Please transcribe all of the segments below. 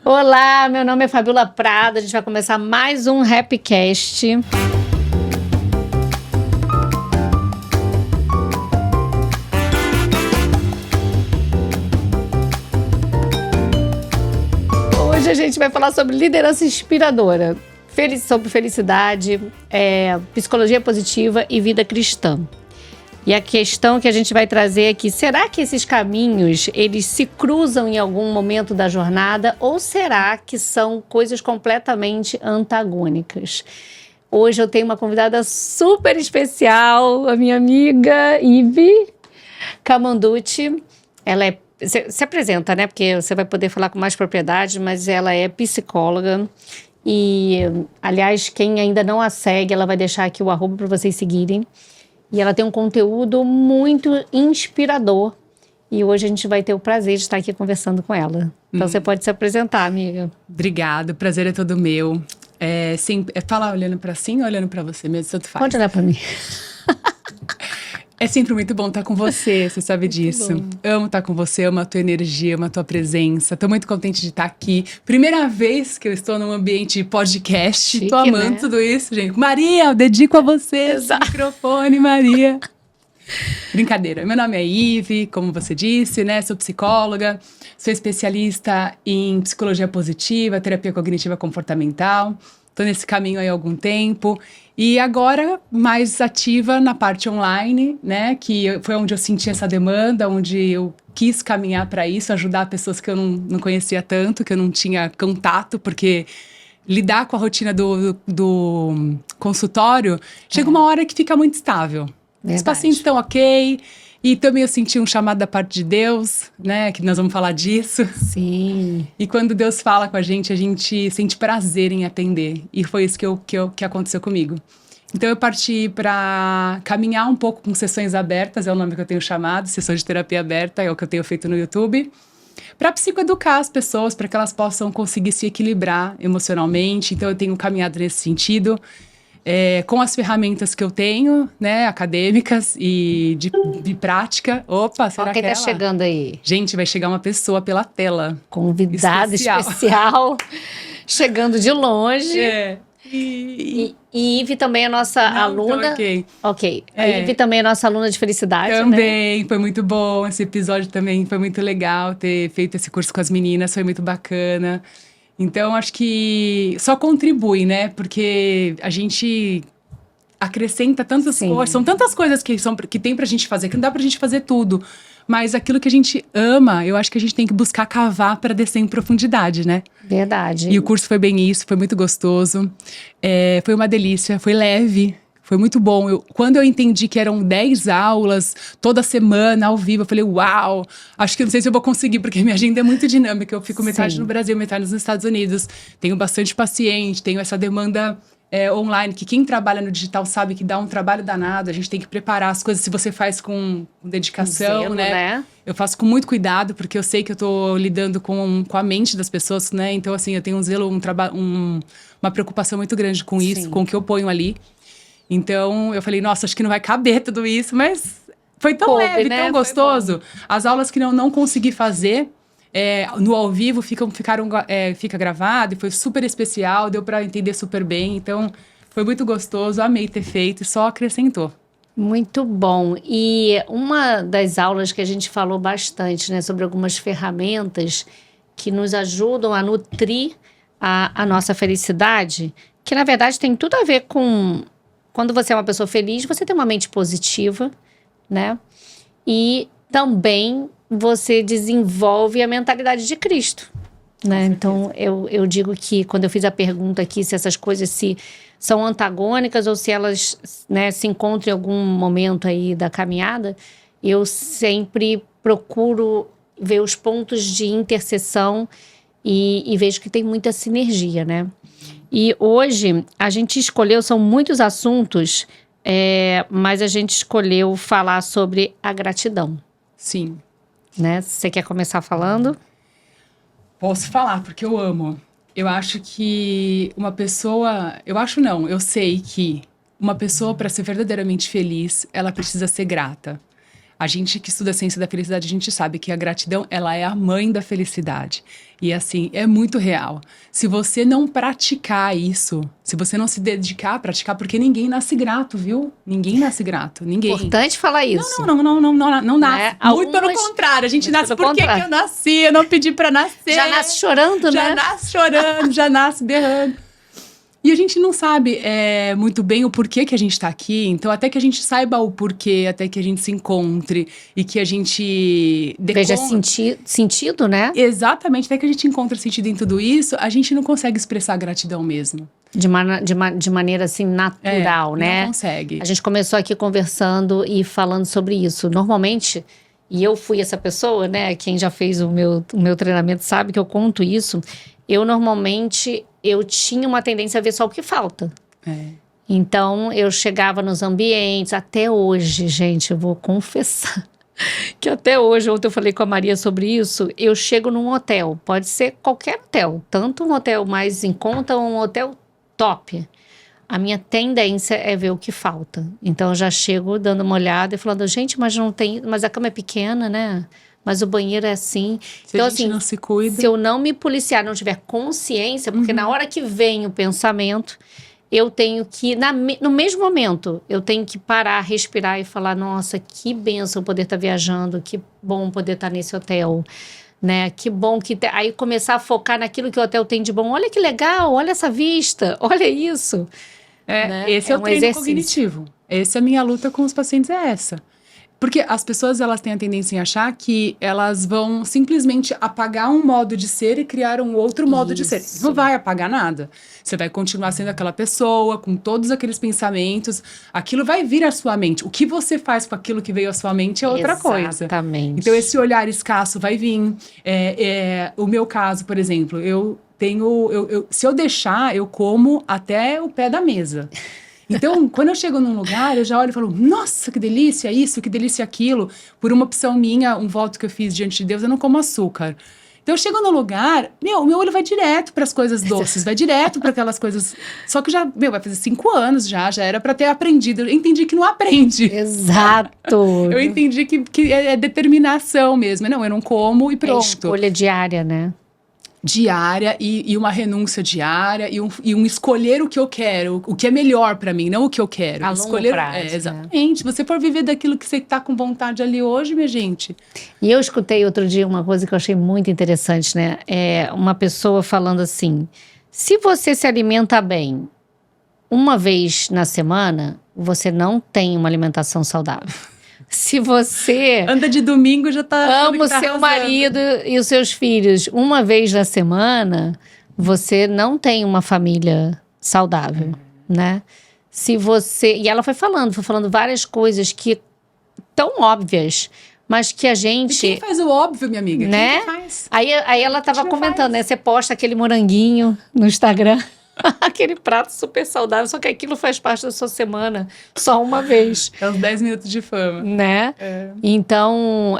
Olá, meu nome é Fabiola Prado, a gente vai começar mais um Happycast. Hoje a gente vai falar sobre liderança inspiradora, sobre felicidade, psicologia positiva e vida cristã. E a questão que a gente vai trazer aqui, será que esses caminhos, eles se cruzam em algum momento da jornada ou será que são coisas completamente antagônicas? Hoje eu tenho uma convidada super especial, a minha amiga Ive Camanducci. Ela se apresenta, né? Porque você vai poder falar com mais propriedade, mas ela é psicóloga. E, aliás, quem ainda não a segue, ela vai deixar aqui o arroba para vocês seguirem. E ela tem um conteúdo muito inspirador. E hoje a gente vai ter o prazer de estar aqui conversando com ela. Então você pode se apresentar, amiga. Obrigada, o prazer é todo meu. Falar olhando para cima ou olhando para você mesmo, tanto faz. Pode olhar para mim. É sempre muito bom estar com você, você sabe disso. Bom. Amo estar com você, amo a tua energia, amo a tua presença. Tô muito contente de estar aqui. Primeira vez que eu estou num ambiente de podcast. Chique, tô amando, né? Tudo isso, gente. Maria, eu dedico a você esse microfone, Maria. Brincadeira. Meu nome é Ive, como você disse, né? Sou psicóloga, sou especialista em psicologia positiva, terapia cognitiva comportamental. Tô nesse caminho aí há algum tempo. E agora, mais ativa na parte online, né? Que foi onde eu senti essa demanda, onde eu quis caminhar para isso, ajudar pessoas que eu não conhecia tanto, que eu não tinha contato, porque lidar com a rotina do consultório, chega uma hora que fica muito estável. Verdade. Os pacientes estão ok. E também eu senti um chamado da parte de Deus, né? Que nós vamos falar disso. Sim. E quando Deus fala com a gente sente prazer em atender. E foi isso que aconteceu comigo. Então eu parti para caminhar um pouco com sessões abertas, é o nome que eu tenho chamado, sessões de terapia aberta, é o que eu tenho feito no YouTube. Para psicoeducar as pessoas, para que elas possam conseguir se equilibrar emocionalmente. Então eu tenho caminhado nesse sentido. Com as ferramentas que eu tenho, né, acadêmicas e de prática. Opa, será quem que tá chegando aí? Gente, vai chegar uma pessoa pela tela. Convidada especial chegando de longe. E Ive também é nossa aluna. Então, ok. A Ive também é nossa aluna de felicidade, também, né? foi muito bom. Esse episódio também foi muito legal. Ter feito esse curso com as meninas foi muito bacana. Então, acho que só contribui, né? Porque a gente acrescenta tantas coisas. São tantas coisas que tem pra gente fazer, que não dá pra gente fazer tudo. Mas aquilo que a gente ama, eu acho que a gente tem que buscar cavar para descer em profundidade, né? Verdade. E o curso foi bem isso, foi muito gostoso. Foi uma delícia, foi leve. Foi muito bom. Quando eu entendi que eram 10 aulas, toda semana, ao vivo, eu falei, uau! Acho que não sei se eu vou conseguir, porque minha agenda é muito dinâmica. Eu fico metade no Brasil, metade nos Estados Unidos. Tenho bastante paciente, tenho essa demanda online, que quem trabalha no digital sabe que dá um trabalho danado. A gente tem que preparar as coisas, se você faz com dedicação, Zelo, né? Eu faço com muito cuidado, porque eu sei que eu tô lidando com a mente das pessoas, né? Então, assim, eu tenho um zelo, uma preocupação muito grande com isso, com o que eu ponho ali. Então, eu falei, nossa, acho que não vai caber tudo isso, mas foi tão leve, né? Tão gostoso. As aulas que eu não consegui fazer no ao vivo fica gravado e foi super especial, deu para entender super bem. Então, foi muito gostoso, amei ter feito e só acrescentou. Muito bom. E uma das aulas que a gente falou bastante, né, sobre algumas ferramentas que nos ajudam a nutrir a nossa felicidade, que na verdade tem tudo a ver com... Quando você é uma pessoa feliz, você tem uma mente positiva, né? E também você desenvolve a mentalidade de Cristo, né? Então, eu digo que quando eu fiz a pergunta aqui se essas coisas são antagônicas ou se elas, né, se encontram em algum momento aí da caminhada, eu sempre procuro ver os pontos de interseção e vejo que tem muita sinergia, né? E hoje a gente escolheu, são muitos assuntos, mas a gente escolheu falar sobre a gratidão. Sim. Né? Você quer começar falando? Posso falar, porque eu amo. Eu acho que uma pessoa... Eu sei que uma pessoa, para ser verdadeiramente feliz, ela precisa ser grata. A gente que estuda a ciência da felicidade, a gente sabe que a gratidão, ela é a mãe da felicidade. E assim, é muito real. Se você não praticar isso, se você não se dedicar a praticar, porque ninguém nasce grato, viu? Ninguém nasce grato, ninguém. Importante falar isso. Não nasce. Né? Muito pelo contrário, a gente nasce pelo porque que eu nasci, eu não pedi pra nascer. Já nasce chorando, né? Já nasce chorando, já nasce berrando. E a gente não sabe muito bem o porquê que a gente tá aqui. Então, até que a gente saiba o porquê, até que a gente se encontre e que a gente... Veja sentido, né? Exatamente, até que a gente encontre sentido em tudo isso, a gente não consegue expressar gratidão mesmo. De maneira, assim, natural, né? Não consegue. A gente começou aqui conversando e falando sobre isso. Normalmente, e eu fui essa pessoa, né? Quem já fez o meu treinamento sabe que eu conto isso. Eu tinha uma tendência a ver só o que falta. Então, eu chegava nos ambientes, até hoje, gente, eu vou confessar que até hoje, ontem eu falei com a Maria sobre isso, eu chego num hotel, pode ser qualquer hotel, tanto um hotel mais em conta ou um hotel top. A minha tendência é ver o que falta. Então, eu já chego dando uma olhada e falando, gente, mas a cama é pequena, né? Mas o banheiro é assim. Então, a gente não se cuida. Se eu não me policiar, não tiver consciência, porque na hora que vem o pensamento, eu tenho que, no mesmo momento, eu tenho que parar, respirar e falar, nossa, que bênção poder estar viajando, que bom poder estar nesse hotel, né? Que bom que... Aí começar a focar naquilo que o hotel tem de bom. Olha que legal, olha essa vista, olha isso. Né? Esse é o treino cognitivo. Essa é a minha luta com os pacientes, é essa. Porque as pessoas, elas têm a tendência em achar que elas vão simplesmente apagar um modo de ser e criar um outro modo de ser. Não vai apagar nada. Você vai continuar sendo aquela pessoa, com todos aqueles pensamentos. Aquilo vai vir à sua mente. O que você faz com aquilo que veio à sua mente é outra coisa. Exatamente. Então, esse olhar escasso vai vir. O meu caso, por exemplo, se eu deixar, eu como até o pé da mesa. Então, quando eu chego num lugar, eu já olho e falo, nossa, que delícia isso, que delícia aquilo. Por uma opção minha, um voto que eu fiz diante de Deus, eu não como açúcar. Então, eu chego no lugar, o meu olho vai direto para as coisas doces, vai direto para aquelas coisas... Só que vai fazer 5 anos já era para ter aprendido. Eu entendi que não aprende. Exato. Eu entendi que é determinação mesmo. Não, eu não como e pronto. É escolha diária, né? Diária e uma renúncia diária e um escolher o que eu quero, o que é melhor pra mim, não o que eu quero. A longo prazo, exatamente. Né? Você for viver daquilo que você tá com vontade ali hoje, minha gente. E eu escutei outro dia uma coisa que eu achei muito interessante, né? Uma pessoa falando assim, se você se alimenta bem uma vez na semana, você não tem uma alimentação saudável. Se você... Anda de domingo, já tá... ama o seu marido e os seus filhos uma vez na semana, você não tem uma família saudável, né? Se você... E ela foi falando várias coisas que tão óbvias, mas que a gente... E quem faz o óbvio, minha amiga? Né? Quem faz? Aí ela tava comentando, né? Você posta aquele moranguinho no Instagram... Aquele prato super saudável, só que aquilo faz parte da sua semana, só uma vez. É os 10 minutos de fama. Né? Então,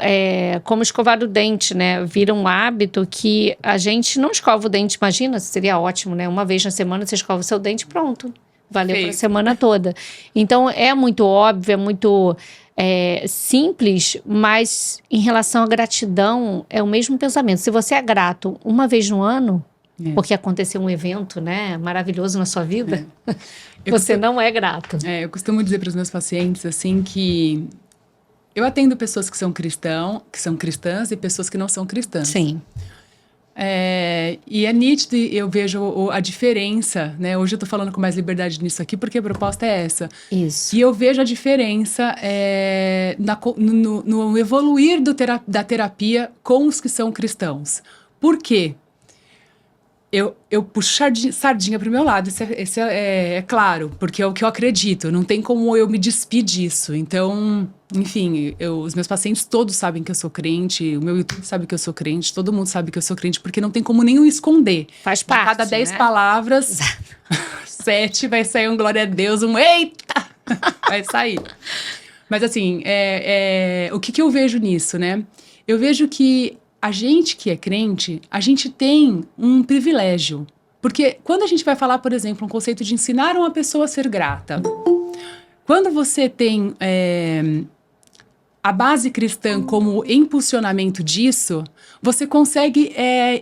como escovar o dente, né? Vira um hábito que a gente não escova o dente, imagina, seria ótimo, né? Uma vez na semana você escova o seu dente, pronto. Valeu para a semana toda. Então, é muito óbvio, é muito simples, mas em relação à gratidão, é o mesmo pensamento. Se você é grato uma vez no ano... Porque aconteceu um evento, né, maravilhoso na sua vida, você não é grato. Eu costumo dizer para os meus pacientes, assim, que eu atendo pessoas que são cristãs e pessoas que não são cristãs. Sim. E é nítido, eu vejo a diferença, né? Hoje eu tô falando com mais liberdade nisso aqui, porque a proposta é essa. Isso. E eu vejo a diferença no evoluir da terapia com os que são cristãos. Por quê? Eu puxo sardinha pro meu lado, esse é claro, porque é o que eu acredito, não tem como eu me despir disso. Então, enfim, os meus pacientes todos sabem que eu sou crente, o meu YouTube sabe que eu sou crente, todo mundo sabe que eu sou crente, porque não tem como nenhum esconder. Faz parte, a cada 10 palavras, 7 vai sair um glória a Deus, um eita, vai sair. Mas assim, o que eu vejo nisso, né? Eu vejo que a gente que é crente, a gente tem um privilégio. Porque quando a gente vai falar, por exemplo, um conceito de ensinar uma pessoa a ser grata, quando você tem a base cristã como impulsionamento disso, você consegue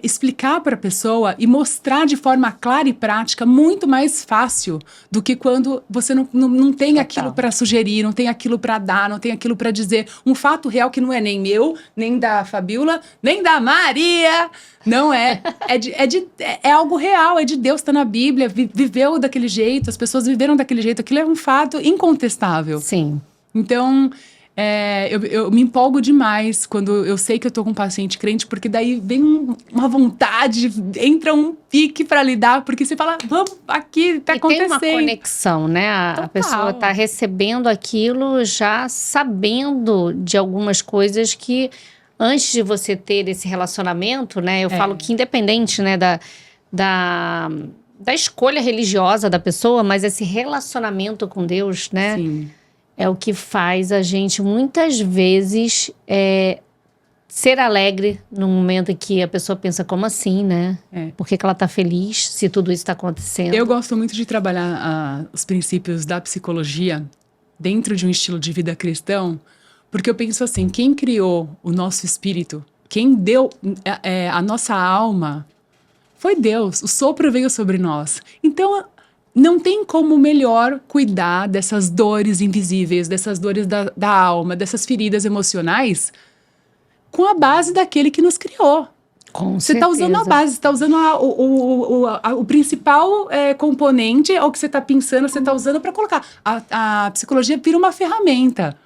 explicar para a pessoa e mostrar de forma clara e prática muito mais fácil do que quando você não tem aquilo para sugerir, não tem aquilo para dar, não tem aquilo para dizer. Um fato real que não é nem meu, nem da Fabiola, nem da Maria. Não é. É algo real, é de Deus, está na Bíblia, viveu daquele jeito, as pessoas viveram daquele jeito. Aquilo é um fato incontestável. Sim. Então, eu me empolgo demais quando eu sei que eu tô com um paciente crente, porque daí vem uma vontade, entra um pique para lidar, porque você fala, vamos, aqui tá acontecendo. Tem uma conexão, né? A pessoa tá recebendo aquilo já sabendo de algumas coisas que antes de você ter esse relacionamento, né? Eu falo que independente, né, da escolha religiosa da pessoa, mas esse relacionamento com Deus, né? Sim. É o que faz a gente, muitas vezes, ser alegre no momento em que a pessoa pensa, como assim, né? Por que ela tá feliz se tudo isso está acontecendo? Eu gosto muito de trabalhar os princípios da psicologia dentro de um estilo de vida cristão, porque eu penso assim, quem criou o nosso espírito, quem deu a nossa alma, foi Deus. O sopro veio sobre nós. Então, não tem como melhor cuidar dessas dores invisíveis, dessas dores da alma, dessas feridas emocionais, com a base daquele que nos criou. Você está usando a base, você está usando o principal componente, é o que você está pensando, você está usando para colocar. A psicologia vira uma ferramenta.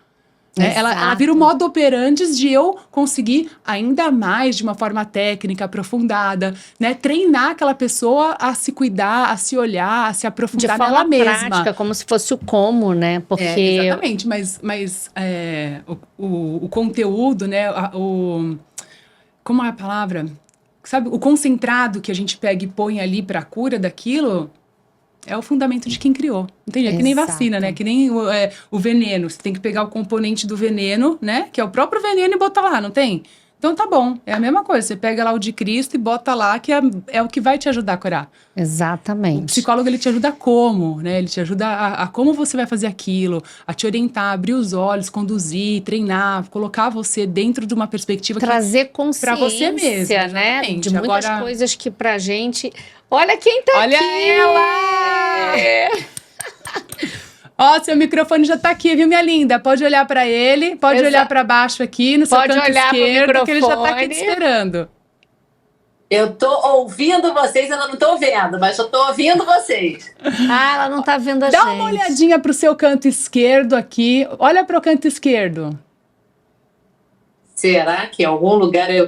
Ela vira o modo operandi de eu conseguir ainda mais, de uma forma técnica, aprofundada, né? Treinar aquela pessoa a se cuidar, a se olhar, a se aprofundar nela mesma. De forma prática, como se fosse o como, né? Porque... exatamente, mas o conteúdo, né? Como é a palavra? Sabe, o concentrado que a gente pega e põe ali para a cura daquilo... É o fundamento de quem criou. Entende? É que nem vacina, né? Que nem o veneno. Você tem que pegar o componente do veneno, né? Que é o próprio veneno e botar lá, não tem? Então tá bom. É a mesma coisa. Você pega lá o de Cristo e bota lá, que é o que vai te ajudar a curar. Exatamente. O psicólogo, ele te ajuda como, né? Ele te ajuda a como você vai fazer aquilo, a te orientar, abrir os olhos, conduzir, treinar, colocar você dentro de uma perspectiva trazer consciência, pra você mesmo, né? De muitas coisas que pra gente... Olha quem tá aqui! Olha ela! Ó, seu microfone já tá aqui, viu, minha linda? Pode olhar pra ele, pode olhar pra baixo aqui, no seu canto esquerdo, que ele já tá aqui te esperando. Eu tô ouvindo vocês, eu não tô vendo, mas eu tô ouvindo vocês. Ela não tá vendo a gente. Dá uma olhadinha pro seu canto esquerdo aqui. Olha pro canto esquerdo. Será que em algum lugar eu...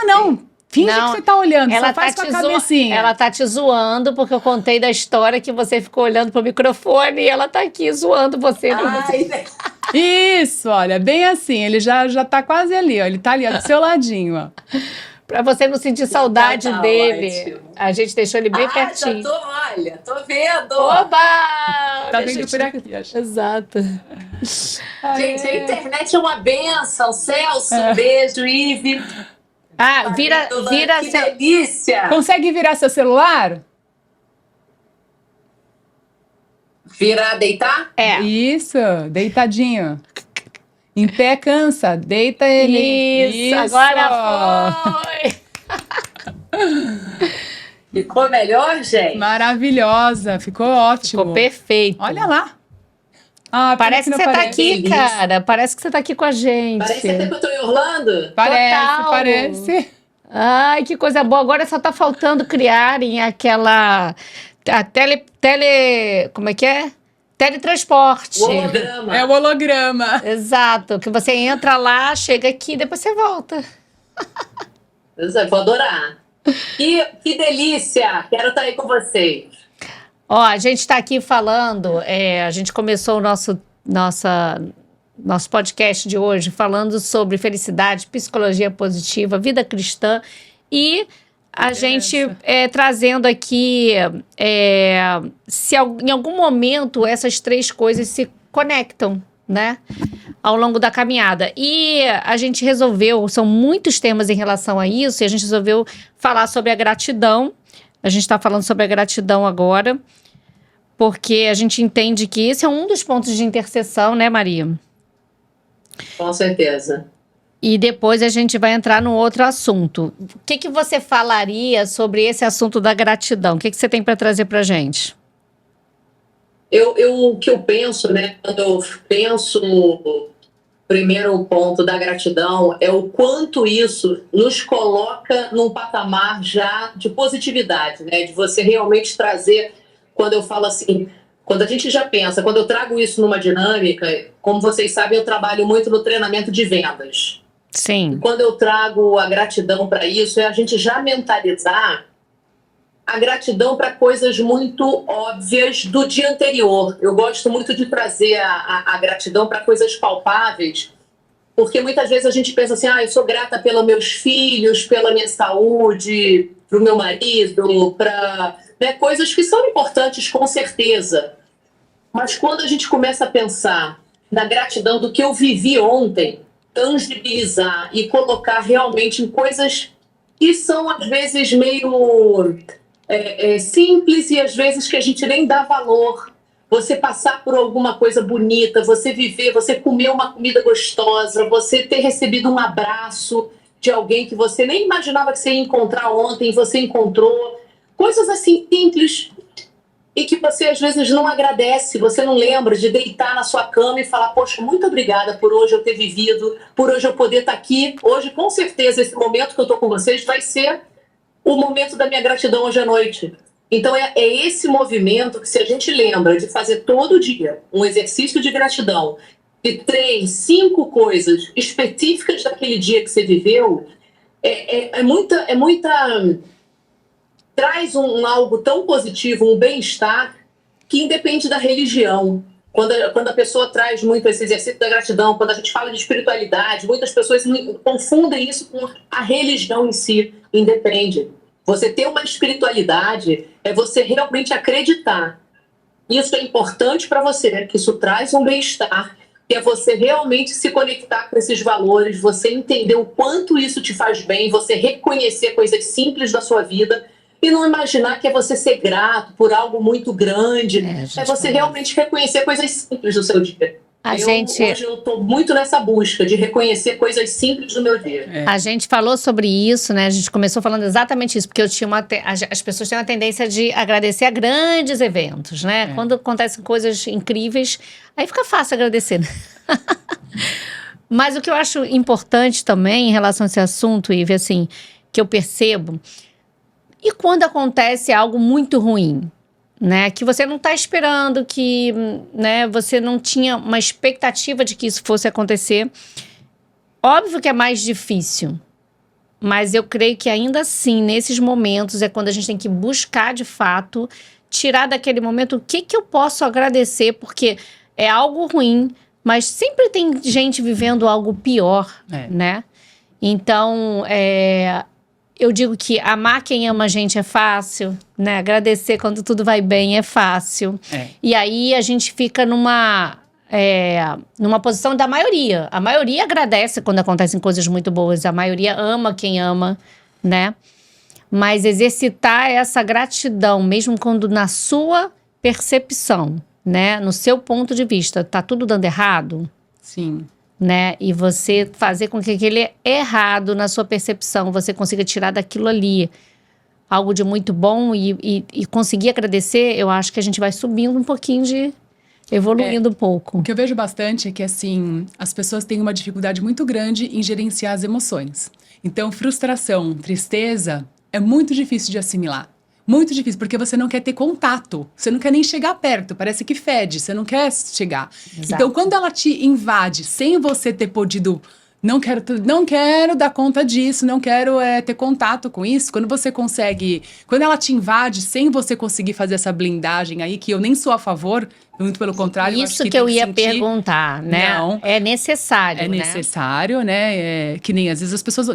Não. Finge que você tá olhando, ela só faz com a cabecinha. Ela tá te zoando, porque eu contei da história que você ficou olhando pro microfone e ela tá aqui zoando você. Isso, olha, bem assim, ele já tá quase ali, ó. Ele tá ali, ó, do seu ladinho, ó. Pra você não sentir saudade dele. Ótimo. A gente deixou ele bem pertinho. Já tô vendo. Oba! Tá vendo por aqui, acho. Exato. Gente, a internet é uma benção. Celso, um beijo, Ive. Vira que delícia! Consegue virar seu celular? Virar, deitar? Isso, deitadinho. Em pé cansa, deita ele. Isso. Agora foi! Ficou melhor, gente? Maravilhosa, ficou ótimo. Ficou perfeito. Olha lá. Parece que você tá aqui, cara. Parece que você tá aqui com a gente. Parece até que eu tô em Orlando. Parece. Ai, que coisa boa. Agora só tá faltando criarem aquela... Como é que é? Teletransporte. O holograma. É o holograma. Exato. Que você entra lá, chega aqui, depois você volta. Eu vou adorar. Que delícia. Quero estar aí com vocês. Ó, a gente está aqui falando, a gente começou o nosso podcast de hoje falando sobre felicidade, psicologia positiva, vida cristã e a gente trazendo aqui se em algum momento essas três coisas se conectam, né, ao longo da caminhada. E a gente resolveu, são muitos temas em relação a isso, e a gente resolveu falar sobre a gratidão. A gente está falando sobre a gratidão agora, porque a gente entende que esse é um dos pontos de interseção, né, Maria? Com certeza. E depois a gente vai entrar no outro assunto. O que você falaria sobre esse assunto da gratidão? O que você tem para trazer para a gente? O que eu penso, né, quando eu penso no primeiro ponto da gratidão, é o quanto isso nos coloca num patamar já de positividade, né, de você realmente trazer, quando eu falo assim, quando a gente já pensa, quando eu trago isso numa dinâmica, como vocês sabem, eu trabalho muito no treinamento de vendas. Sim. E quando eu trago a gratidão para isso, é a gente já mentalizar a gratidão para coisas muito óbvias do dia anterior. Eu gosto muito de trazer a gratidão para coisas palpáveis, porque muitas vezes a gente pensa assim, eu sou grata pelos meus filhos, pela minha saúde, para o meu marido, para coisas que são importantes com certeza. Mas quando a gente começa a pensar na gratidão do que eu vivi ontem, tangibilizar e colocar realmente em coisas que são às vezes meio simples e às vezes que a gente nem dá valor. Você passar por alguma coisa bonita, você viver, você comer uma comida gostosa, você ter recebido um abraço de alguém que você nem imaginava que você ia encontrar ontem, você encontrou. Coisas assim simples e que você às vezes não agradece, você não lembra de deitar na sua cama e falar, poxa, muito obrigada por hoje eu ter vivido, por hoje eu poder estar aqui. Hoje, com certeza, esse momento que eu estou com vocês vai ser o momento da minha gratidão hoje à noite. Então é esse movimento que, se a gente lembra de fazer todo dia um exercício de gratidão, de 3, 5 coisas específicas daquele dia que você viveu, traz algo tão positivo, um bem-estar, que independe da religião. Quando a pessoa traz muito esse exercício da gratidão, quando a gente fala de espiritualidade, muitas pessoas confundem isso com a religião em si. Independe. Você ter uma espiritualidade é você realmente acreditar. Isso é importante para você, que isso traz um bem-estar, que é você realmente se conectar com esses valores, você entender o quanto isso te faz bem, você reconhecer coisas simples da sua vida e não imaginar que é você ser grato por algo muito grande. É você realmente reconhecer coisas simples do seu dia. Hoje eu estou muito nessa busca de reconhecer coisas simples do meu dia. A gente falou sobre isso, né? A gente começou falando exatamente isso, porque as pessoas têm uma tendência de agradecer a grandes eventos, né? Quando acontecem coisas incríveis, aí fica fácil agradecer, né? Mas o que eu acho importante também em relação a esse assunto, Ive, assim, que eu percebo, e quando acontece algo muito ruim? Né, que você não está esperando, que você não tinha uma expectativa de que isso fosse acontecer. Óbvio que é mais difícil, mas eu creio que ainda assim, nesses momentos, é quando a gente tem que buscar de fato, tirar daquele momento o que eu posso agradecer, porque é algo ruim, mas sempre tem gente vivendo algo pior, né? Então, eu digo que amar quem ama a gente é fácil, né? Agradecer quando tudo vai bem é fácil. E aí a gente fica numa posição da maioria. A maioria agradece quando acontecem coisas muito boas. A maioria ama quem ama, né? Mas exercitar essa gratidão, mesmo quando na sua percepção, né? No seu ponto de vista, tá tudo dando errado? Sim. Né? E você fazer com que aquele errado na sua percepção, você consiga tirar daquilo ali algo de muito bom e conseguir agradecer, eu acho que a gente vai subindo um pouquinho evoluindo um pouco. O que eu vejo bastante é que, assim, as pessoas têm uma dificuldade muito grande em gerenciar as emoções. Então, frustração, tristeza, é muito difícil de assimilar. Muito difícil, porque você não quer ter contato. Você não quer nem chegar perto. Parece que fede, você não quer chegar. Exato. Então, quando ela te invade sem você ter podido... Não quero dar conta disso, não quero ter contato com isso. Quando você consegue... Quando ela te invade sem você conseguir fazer essa blindagem aí, que eu nem sou a favor, muito pelo contrário. Isso que eu ia perguntar, né? Não. É necessário, né? É necessário, né? Que nem às vezes as pessoas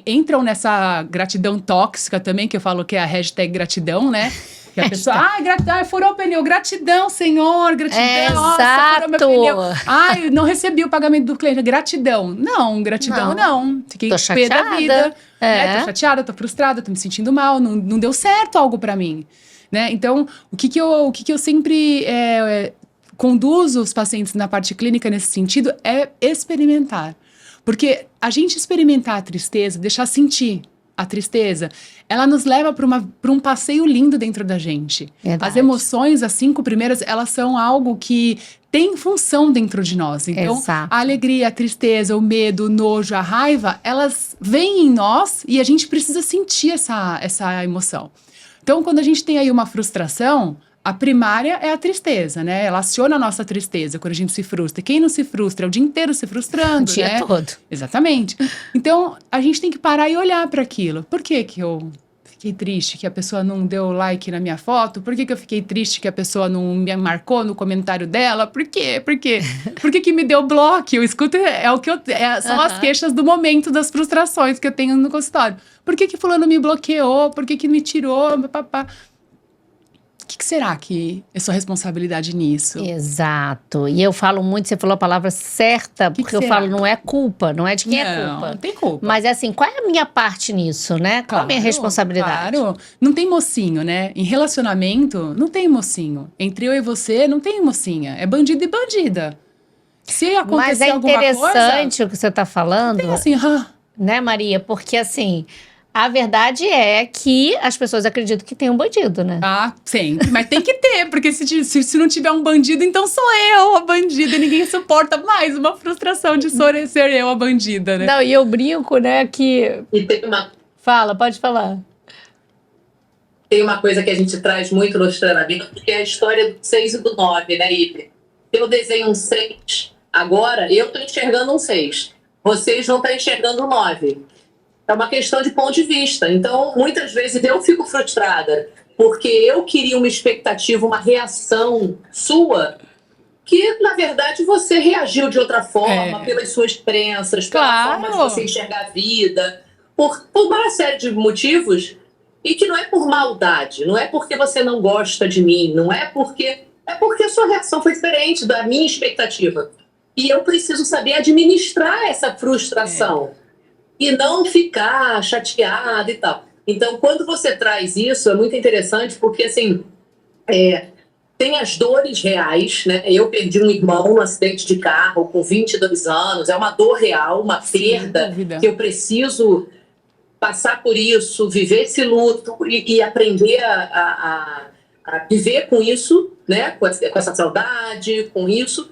entram nessa gratidão tóxica também, que eu falo que é a hashtag gratidão, né? Que a pessoa, gratidão, furou o pneu, gratidão, senhor, gratidão, nossa, furou meu pneu. Não recebi o pagamento do cliente, gratidão. Não, gratidão não. Fiquei pé da vida. Tô chateada, tô frustrada, tô me sentindo mal, não deu certo algo pra mim. Né? Então, o que eu sempre conduzo os pacientes na parte clínica nesse sentido é experimentar. Porque a gente experimentar a tristeza, deixar sentir a tristeza, ela nos leva para um passeio lindo dentro da gente. Verdade. As emoções, as 5 primeiras, elas são algo que tem função dentro de nós. Então, Exato. a alegria, a tristeza, o medo, o nojo, a raiva, elas vêm em nós e a gente precisa sentir essa emoção. Então, quando a gente tem aí uma frustração, a primária é a tristeza, né? Ela aciona a nossa tristeza quando a gente se frustra. Quem não se frustra o dia inteiro se frustrando, O dia né? todo. Exatamente. Então, a gente tem que parar e olhar para aquilo. Por que que eu fiquei triste que a pessoa não deu like na minha foto? Por que que eu fiquei triste que a pessoa não me marcou no comentário dela? Por quê? Por quê? Por que que me deu bloco? Eu escuto, são as queixas do momento das frustrações que eu tenho no consultório. Por que que fulano me bloqueou? Por que que me tirou? Papá. O que será que é sua responsabilidade nisso? Exato. E eu falo muito, você falou a palavra certa, porque eu será? falo, não é culpa, não é de quem é culpa. Não tem culpa. Mas é assim, qual é a minha parte nisso, né? Qual é a minha responsabilidade? Claro, não tem mocinho, né? Em relacionamento, não tem mocinho. Entre eu e você, não tem mocinha. É bandido e bandida. Se acontecer Mas é alguma coisa... interessante o que você está falando, Tem assim, né, Maria? Porque assim, a verdade é que as pessoas acreditam que tem um bandido, né? Ah, sempre. Mas tem que ter, porque se não tiver um bandido, então sou eu a bandida. E ninguém suporta mais uma frustração de ser eu a bandida, né? Não, e eu brinco, né, que... E tem uma Fala, pode falar. Tem uma coisa que a gente traz muito nos treinamentos, que é a história do 6 e do 9, né, Ipe? Eu desenho um 6, agora eu estou enxergando um 6. Vocês vão estar enxergando um 9. É uma questão de ponto de vista. Então, muitas vezes eu fico frustrada, porque eu queria uma expectativa, uma reação sua, que, na verdade, você reagiu de outra forma, pelas suas crenças, pela forma de você enxergar a vida, por uma série de motivos. E que não é por maldade, não é porque você não gosta de mim, não é porque... É porque a sua reação foi diferente da minha expectativa. E eu preciso saber administrar essa frustração. E não ficar chateada e tal. Então, quando você traz isso, é muito interessante, porque, assim, tem as dores reais, né? Eu perdi um irmão num acidente de carro com 22 anos, é uma dor real, uma perda, que eu preciso passar por isso, viver esse luto e aprender a viver com isso, né? Com essa saudade, com isso.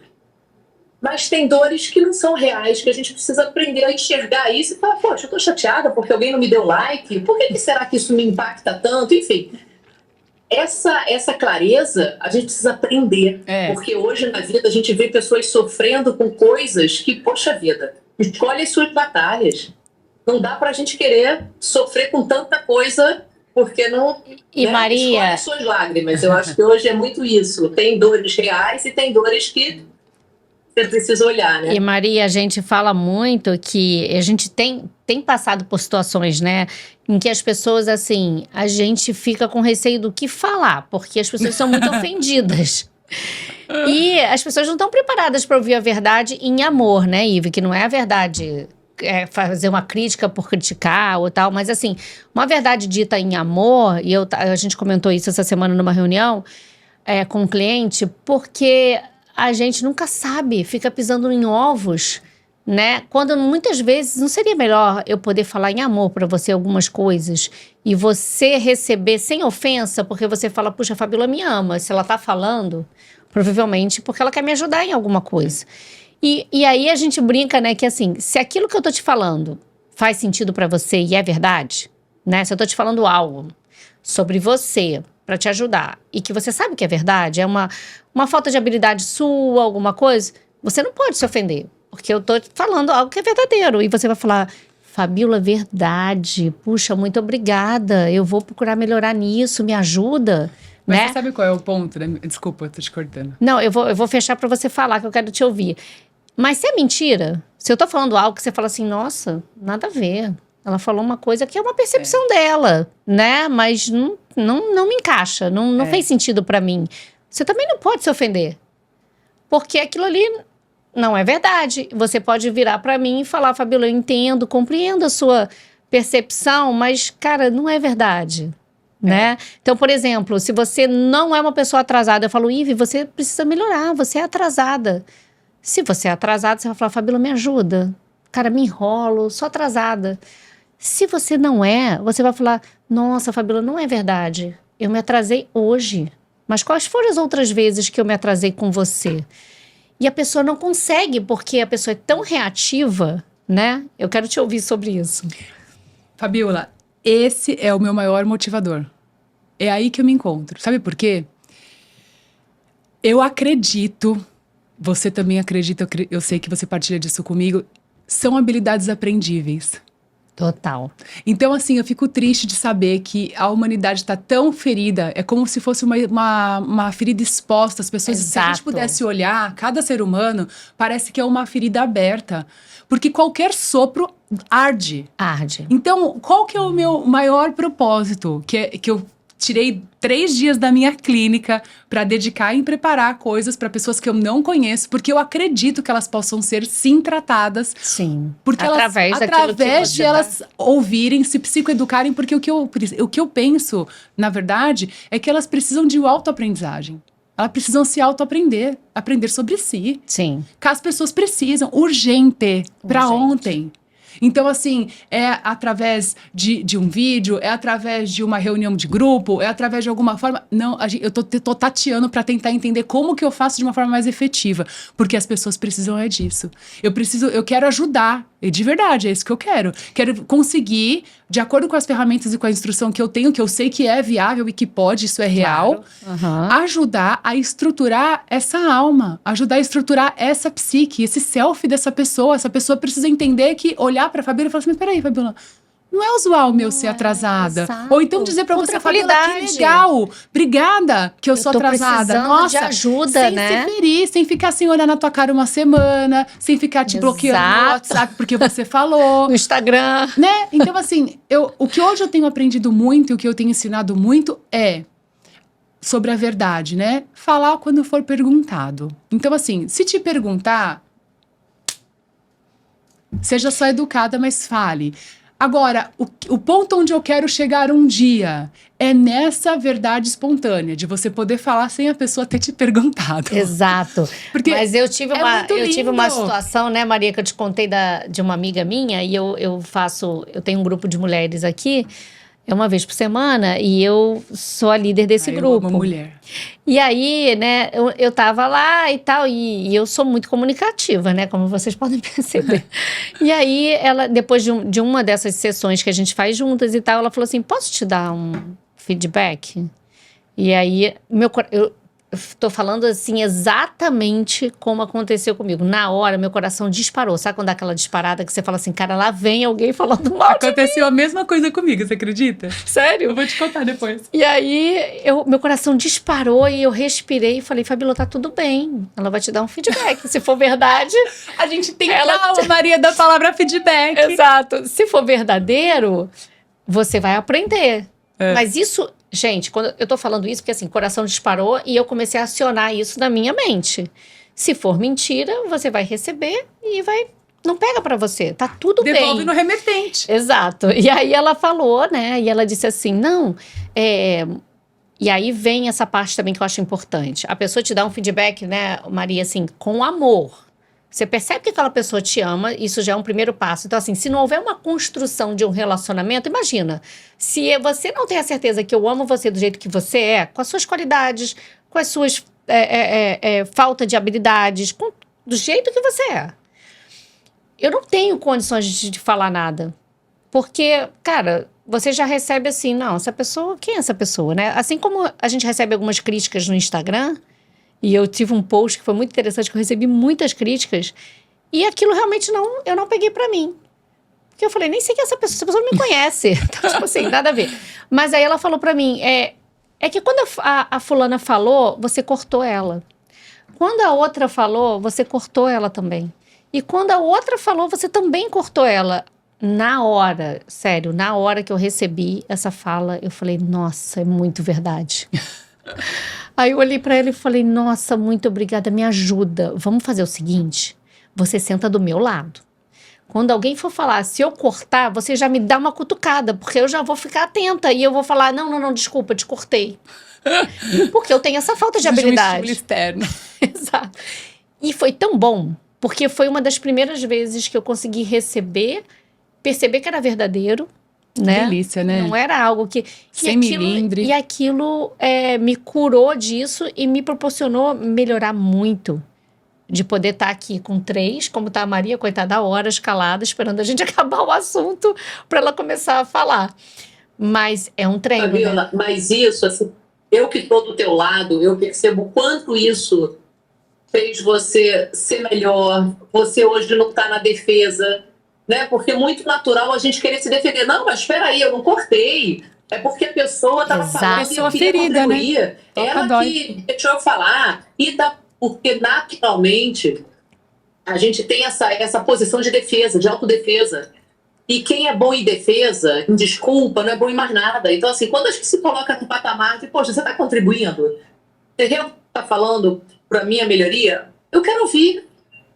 Mas tem dores que não são reais, que a gente precisa aprender a enxergar isso e falar, poxa, eu tô chateada porque alguém não me deu like, por que será que isso me impacta tanto? Enfim, essa clareza a gente precisa aprender, porque hoje na vida a gente vê pessoas sofrendo com coisas que, poxa vida, escolhe as suas batalhas. Não dá pra gente querer sofrer com tanta coisa, porque não... E Maria... Escolhe as suas lágrimas. Eu acho que hoje é muito isso. Tem dores reais e tem dores que você precisa olhar, né? E Maria, a gente fala muito que a gente tem passado por situações, né? Em que as pessoas, assim, a gente fica com receio do que falar, porque as pessoas são muito ofendidas. E as pessoas não estão preparadas para ouvir a verdade em amor, né, Ive? Que não é a verdade... fazer uma crítica por criticar ou tal, mas assim, uma verdade dita em amor, e a gente comentou isso essa semana numa reunião com um cliente, porque a gente nunca sabe, fica pisando em ovos, né? Quando muitas vezes não seria melhor eu poder falar em amor para você algumas coisas e você receber sem ofensa, porque você fala, puxa, a Fabíola me ama, se ela tá falando, provavelmente porque ela quer me ajudar em alguma coisa. E aí a gente brinca, né, que assim, se aquilo que eu tô te falando faz sentido pra você e é verdade, né, se eu tô te falando algo sobre você pra te ajudar e que você sabe que é verdade, é uma falta de habilidade sua, alguma coisa, você não pode se ofender, porque eu tô te falando algo que é verdadeiro e você vai falar, Fabíola, verdade, puxa, muito obrigada, eu vou procurar melhorar nisso, me ajuda. Mas né? Você sabe qual é o ponto? Né? Desculpa, eu tô te cortando. Não, eu vou fechar pra você falar, que eu quero te ouvir. Mas se é mentira, se eu tô falando algo que você fala assim, nossa, nada a ver. Ela falou uma coisa que é uma percepção dela, né? Mas não me encaixa, não fez sentido pra mim. Você também não pode se ofender. Porque aquilo ali não é verdade. Você pode virar pra mim e falar, Fabíola, eu entendo, compreendo a sua percepção, mas, cara, não é verdade. né? Então, por exemplo, se você não é uma pessoa atrasada, eu falo, Ive, você precisa melhorar, você é atrasada. Se você é atrasada, você vai falar, Fabíola, me ajuda. Cara, me enrolo, sou atrasada. Se você não é, você vai falar, nossa, Fabíola, não é verdade. Eu me atrasei hoje. Mas quais foram as outras vezes que eu me atrasei com você? E a pessoa não consegue, porque a pessoa é tão reativa, né? Eu quero te ouvir sobre isso. Fabíola, esse é o meu maior motivador. É aí que eu me encontro. Sabe por quê? Eu acredito, você também acredita, eu sei que você partilha disso comigo, são habilidades aprendíveis. Total. Então, assim, eu fico triste de saber que a humanidade está tão ferida. É como se fosse uma ferida exposta. As pessoas, se a gente pudesse olhar, cada ser humano parece que é uma ferida aberta. Porque qualquer sopro arde. Arde. Então, qual que é o meu maior propósito? Que eu tirei 3 dias da minha clínica para dedicar em preparar coisas para pessoas que eu não conheço, porque eu acredito que elas possam ser, sim, tratadas. Sim. Porque através de elas ouvirem, se psicoeducarem, porque o que eu penso, na verdade, é que elas precisam de autoaprendizagem. Elas precisam se autoaprender, aprender sobre si. Sim. Que as pessoas precisam, urgente, para ontem. Então, assim, é através de um vídeo, é através de uma reunião de grupo, é através de alguma forma. Não, eu tô tateando para tentar entender como que eu faço de uma forma mais efetiva. Porque as pessoas precisam disso. Eu quero ajudar. E de verdade, é isso que eu quero. Quero conseguir, de acordo com as ferramentas e com a instrução que eu tenho, que eu sei que é viável e que pode, isso é real, ajudar a estruturar essa alma, ajudar a estruturar essa psique, esse self dessa pessoa. Essa pessoa precisa entender que, olhar pra Fabíola e falar assim, mas peraí, Fabíola, não é usual meu ser atrasada. Ou então dizer pra você, Fabíola, que legal, obrigada que eu sou atrasada. Nossa, de ajuda, sem né? se ferir, sem ficar sem olhar na tua cara uma semana, sem ficar te bloqueando no WhatsApp porque você falou. No Instagram. Né? Então, assim, o que hoje eu tenho aprendido muito e o que eu tenho ensinado muito é sobre a verdade, né? Falar quando for perguntado. Então, assim, se te perguntar, seja só educada, mas fale. Agora, o ponto onde eu quero chegar um dia é nessa verdade espontânea, de você poder falar sem a pessoa ter te perguntado. Exato. Porque mas eu tive tive uma situação, né, Maria, que eu te contei de uma amiga minha, e eu tenho um grupo de mulheres aqui, uma vez por semana, e eu sou a líder desse grupo. Eu amo mulher. E aí, né, eu tava lá e tal, e eu sou muito comunicativa, né, como vocês podem perceber. E aí, ela, depois de uma dessas sessões que a gente faz juntas e tal, ela falou assim, posso te dar um feedback? E aí, eu tô falando assim exatamente como aconteceu comigo. Na hora, meu coração disparou. Sabe quando dá aquela disparada que você fala assim, cara, lá vem alguém falando mal de Aconteceu a mesma coisa comigo, você acredita? Sério? Eu vou te contar depois. E aí, meu coração disparou e eu respirei e falei, Fabíola, tá tudo bem. Ela vai te dar um feedback. Se for verdade... A gente tem calma, Maria, da palavra feedback. Exato. Se for verdadeiro, você vai aprender. Mas isso... Gente, quando eu tô falando isso, porque assim, coração disparou e eu comecei a acionar isso na minha mente. Se for mentira, você vai receber e não pega pra você, tá tudo bem. Devolve no remetente. Exato. E aí ela falou, né, e ela disse assim, não, e aí vem essa parte também que eu acho importante. A pessoa te dá um feedback, né, Maria, assim, com amor. Você percebe que aquela pessoa te ama, isso já é um primeiro passo. Então, assim, se não houver uma construção de um relacionamento, imagina, se você não tem a certeza que eu amo você do jeito que você é, com as suas qualidades, com as suas falta de habilidades, do jeito que você é. Eu não tenho condições de falar nada. Porque, cara, você já recebe assim, não, essa pessoa, quem é essa pessoa, né? Assim como a gente recebe algumas críticas no Instagram... E eu tive um post que foi muito interessante, que eu recebi muitas críticas. E aquilo realmente eu não peguei pra mim. Porque eu falei, nem sei quem é essa pessoa não me conhece. Então, tipo assim, nada a ver. Mas aí ela falou pra mim, é que quando a fulana falou, você cortou ela. Quando a outra falou, você cortou ela também. E quando a outra falou, você também cortou ela. Na hora, sério, na hora que eu recebi essa fala, eu falei, nossa, é muito verdade. Aí eu olhei pra ela e falei, nossa, muito obrigada, me ajuda. Vamos fazer o seguinte, você senta do meu lado. Quando alguém for falar, se eu cortar, você já me dá uma cutucada, porque eu já vou ficar atenta e eu vou falar, não, desculpa, te cortei. Porque eu tenho essa falta de habilidade. Um estímulo externo. Exato. E foi tão bom, porque foi uma das primeiras vezes que eu consegui perceber que era verdadeiro, né? Delícia, né? Não era algo que... Sem milindre. E aquilo me curou disso e me proporcionou melhorar muito. De poder estar aqui com 3, como tá a Maria, coitada, horas calada, esperando a gente acabar o assunto para ela começar a falar. Mas é um treino, Fabiola, né? mas isso, assim, eu que estou do teu lado, eu percebo o quanto isso fez você ser melhor. Você hoje não está na defesa, né? Porque é muito natural a gente querer se defender. Não, mas espera aí, eu não cortei. É porque a pessoa estava falando e eu queria ferida, contribuir. né? Ela que deixou eu falar. Porque naturalmente a gente tem essa posição de defesa, de autodefesa. E quem é bom em defesa, em desculpa, não é bom em mais nada. Então, assim, quando a gente se coloca no patamar de, poxa, você está contribuindo? Você realmente está falando para a minha melhoria? Eu quero ouvir.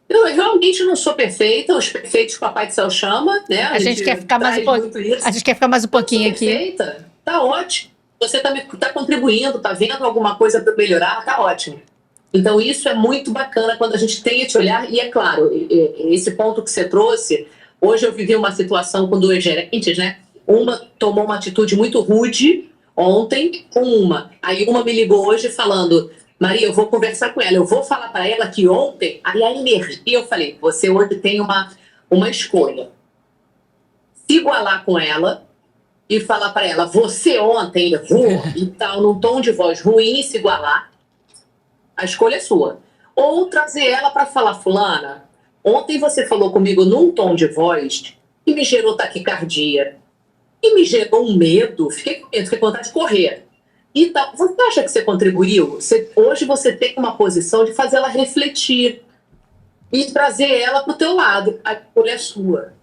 Eu realmente não sou perfeita, os perfeitos que o Papai do Céu chama, né? A gente quer ficar mais um pouquinho aqui. Perfeita, tá ótimo. Você tá contribuindo, tá vendo alguma coisa para melhorar, tá ótimo. Então, isso é muito bacana quando a gente tem esse olhar. E, é claro, esse ponto que você trouxe, hoje eu vivi uma situação com 2 gerentes, né? Uma tomou uma atitude muito rude ontem com uma. Aí uma me ligou hoje falando, Maria, eu vou conversar com ela, eu vou falar para ela que ontem, aí a energia, eu falei, você hoje tem uma escolha. Se igualar com ela e falar para ela, você ontem errou e tal, num tom de voz ruim, se igualar, a escolha é sua. Ou trazer ela para falar, fulana, ontem você falou comigo num tom de voz que me gerou taquicardia, e me gerou um medo, fiquei com vontade de correr. E tal. Você acha que você contribuiu? Hoje você tem uma posição de fazer ela refletir e trazer ela para o teu lado. A escolha é sua.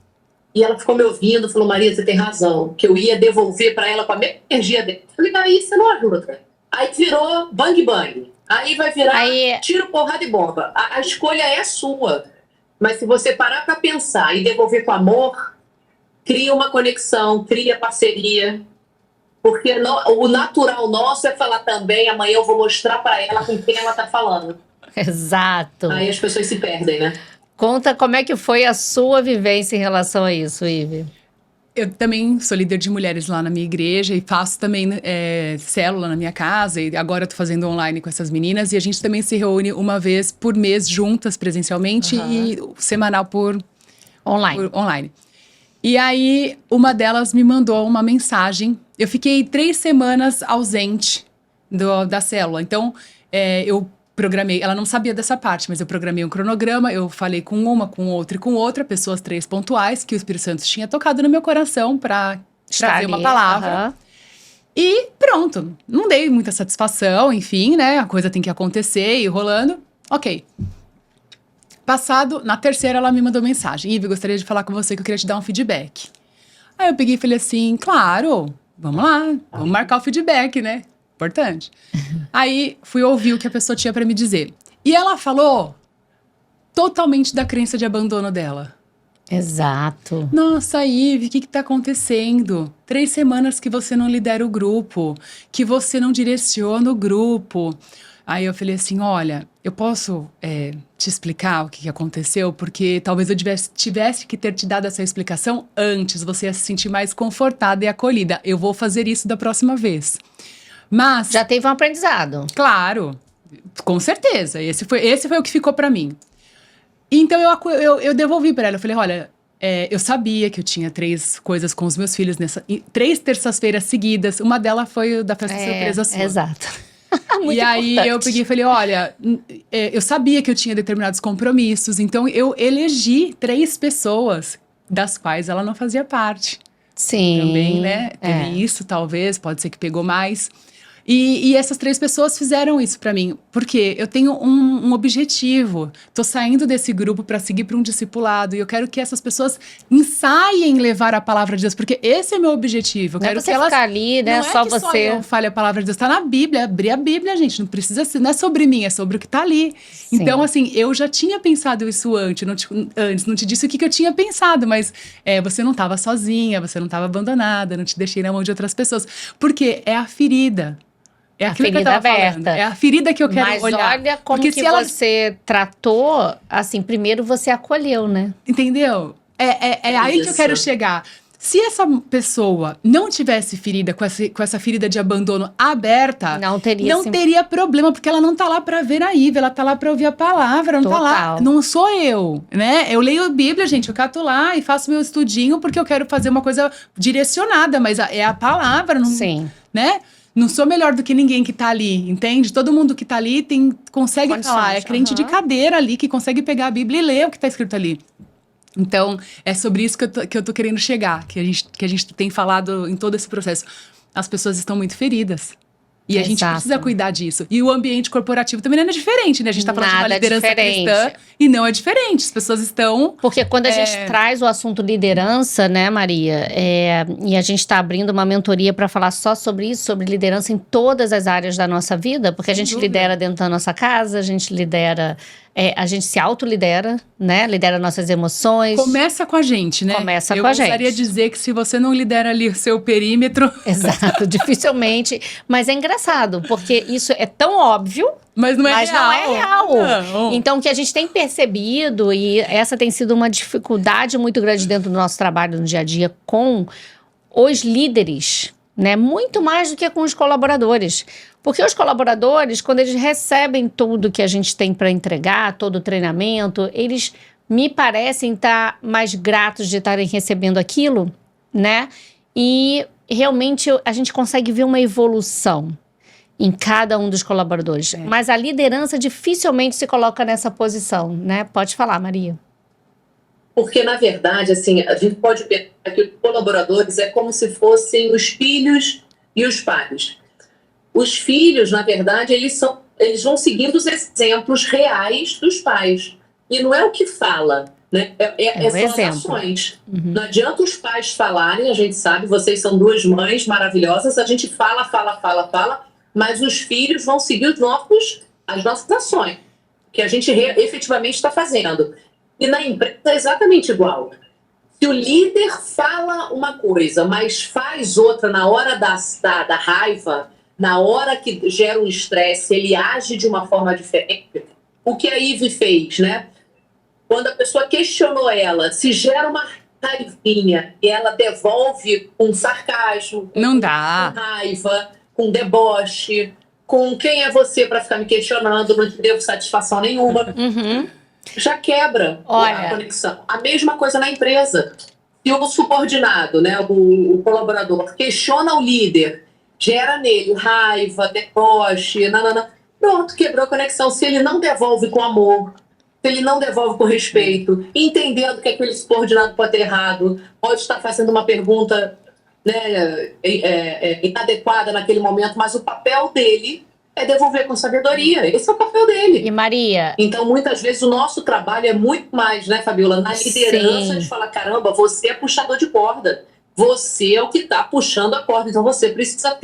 E ela ficou me ouvindo, falou, Maria, você tem razão, que eu ia devolver para ela com a mesma energia dela. Eu falei, aí você não ajuda. Aí virou bang bang. Aí vai virar tiro, porrada e bomba. A escolha é sua. Mas se você parar para pensar e devolver com amor, cria uma conexão, cria parceria. Porque o natural nosso é falar também, amanhã eu vou mostrar para ela com quem ela está falando. Exato. Aí as pessoas se perdem, né? Conta como é que foi a sua vivência em relação a isso, Ive. Eu também sou líder de mulheres lá na minha igreja e faço também célula na minha casa. E agora eu tô fazendo online com essas meninas. E a gente também se reúne uma vez por mês juntas presencialmente e semanal por online. E aí, uma delas me mandou uma mensagem. Eu fiquei 3 semanas ausente da célula. Então, eu programei... Ela não sabia dessa parte, mas eu programei um cronograma. Eu falei com uma, com outra e com outra. Pessoas 3 pontuais que o Espírito Santo tinha tocado no meu coração para trazer uma palavra. E pronto. Não dei muita satisfação, enfim, né? A coisa tem que acontecer e rolando. Ok. Passado, na terceira, ela me mandou mensagem. Ive, gostaria de falar com você que eu queria te dar um feedback. Aí eu peguei e falei assim, claro, vamos lá, vamos marcar o feedback, né? Importante. Aí fui ouvir o que a pessoa tinha pra me dizer. E ela falou totalmente da crença de abandono dela. Exato. Nossa, Ive, o que tá acontecendo? 3 semanas que você não lidera o grupo, que você não direciona o grupo. Aí eu falei assim, olha, eu posso te explicar o que aconteceu? Porque talvez eu tivesse que ter te dado essa explicação antes, você ia se sentir mais confortada e acolhida. Eu vou fazer isso da próxima vez. Mas... já teve um aprendizado. Claro, com certeza. Esse foi o que ficou pra mim. Então eu devolvi pra ela, eu falei, olha... eu sabia que eu tinha 3 coisas com os meus filhos, 3 terças-feiras seguidas. Uma delas foi da festa surpresa sua. Exato. Muito e aí importante. eu peguei e falei, olha, eu sabia que eu tinha determinados compromissos, então eu elegi 3 pessoas das quais ela não fazia parte. Sim. Também, né? Teve isso, talvez, pode ser que pegou mais. E essas 3 pessoas fizeram isso pra mim. Porque eu tenho um objetivo. Tô saindo desse grupo pra seguir pra um discipulado. E eu quero que essas pessoas ensaiem levar a palavra de Deus. Porque esse é meu objetivo. Eu Não é quero você que elas... ficar ali, né? Não Só é que você. só eu fale a palavra de Deus. Tá na Bíblia. Abrir a Bíblia, gente. Não precisa ser... Não é sobre mim, é sobre o que tá ali. Sim. Então, assim, eu já tinha pensado isso antes. Não te disse o que eu tinha pensado. Mas você não tava sozinha. Você não tava abandonada. Não te deixei na mão de outras pessoas. Porque é a ferida. É A aquilo que eu ferida tava aberta. falando. É a ferida que eu quero Mas olhar. olha como Porque que se ela... você tratou, assim, primeiro você acolheu, né? Entendeu? É aí que eu Isso. quero chegar. Se essa pessoa não tivesse ferida, com essa ferida de abandono aberta, Não teria não teria problema, porque ela não tá lá pra ver a Iva, ela tá lá pra ouvir a palavra, não tá lá. Total. Não sou eu, né? Eu leio a Bíblia, gente, eu cato lá e faço meu estudinho porque eu quero fazer uma coisa direcionada, mas é a palavra, não, Sim. né? Não sou melhor do que ninguém que tá ali, entende? Todo mundo que tá ali consegue Condições, falar, é crente de aham. cadeira ali, que consegue pegar a Bíblia e ler o que tá escrito ali. Então, é sobre isso que eu tô querendo chegar, que a gente tem falado em todo esse processo. As pessoas estão muito feridas. E a gente Exato. precisa cuidar disso. E o ambiente corporativo também não é diferente, né? A gente tá falando de uma Nada liderança diferente. cristã e não é diferente. As pessoas estão... Porque quando a gente traz o assunto liderança, né, Maria, e a gente está abrindo uma mentoria para falar só sobre isso, sobre liderança em todas as áreas da nossa vida, porque a Sem gente dúvida. lidera dentro da nossa casa, a gente lidera, a gente se autolidera, né, lidera nossas emoções. Começa com a gente, né? Começa eu com a gostaria gente. de dizer que se você não lidera ali o seu perímetro... Exato, dificilmente. Mas é engraçado, porque isso é tão óbvio, Mas não é mas real. não é real. Não. Então, o que a gente tem percebido, e essa tem sido uma dificuldade muito grande dentro do nosso trabalho no dia a dia com os líderes, né? Muito mais do que com os colaboradores. Porque os colaboradores, quando eles recebem tudo que a gente tem para entregar, todo o treinamento, eles me parecem estar mais gratos de estarem recebendo aquilo, né? E realmente a gente consegue ver uma evolução em cada um dos colaboradores. Mas a liderança dificilmente se coloca nessa posição, né? Pode falar, Maria. Porque, na verdade, assim, a gente pode pensar que os colaboradores é como se fossem os filhos e os pais. Os filhos, na verdade, eles vão seguindo os exemplos reais dos pais. E não é o que fala, né? o São as exemplo. ações. Não adianta os pais falarem, a gente sabe, vocês são 2 mães maravilhosas, a gente fala, mas os filhos vão seguir as nossas ações, que a gente efetivamente está fazendo. E na empresa é exatamente igual. Se o líder fala uma coisa, mas faz outra na hora da raiva, na hora que gera um estresse, ele age de uma forma diferente. O que a Ive fez, né? Quando a pessoa questionou ela, se gera uma raivinha e ela devolve com sarcasmo, Não dá. com raiva, com deboche, com quem é você para ficar me questionando, não te devo satisfação nenhuma. Uhum. Já quebra Olha. a conexão. A mesma coisa na empresa. Se o subordinado, né, o colaborador, questiona o líder, gera nele raiva, deboche, pronto, quebrou a conexão. Se ele não devolve com amor, se ele não devolve com respeito, entendendo que aquele subordinado pode ter errado, pode estar fazendo uma pergunta, né, inadequada naquele momento, mas o papel dele é devolver com sabedoria. Esse é o papel dele. E Maria, Então, muitas vezes, o nosso trabalho é muito mais, né, Fabiola, na liderança, Sim. de falar, caramba, você é puxador de corda. Você é o que está puxando a corda. Então, você precisa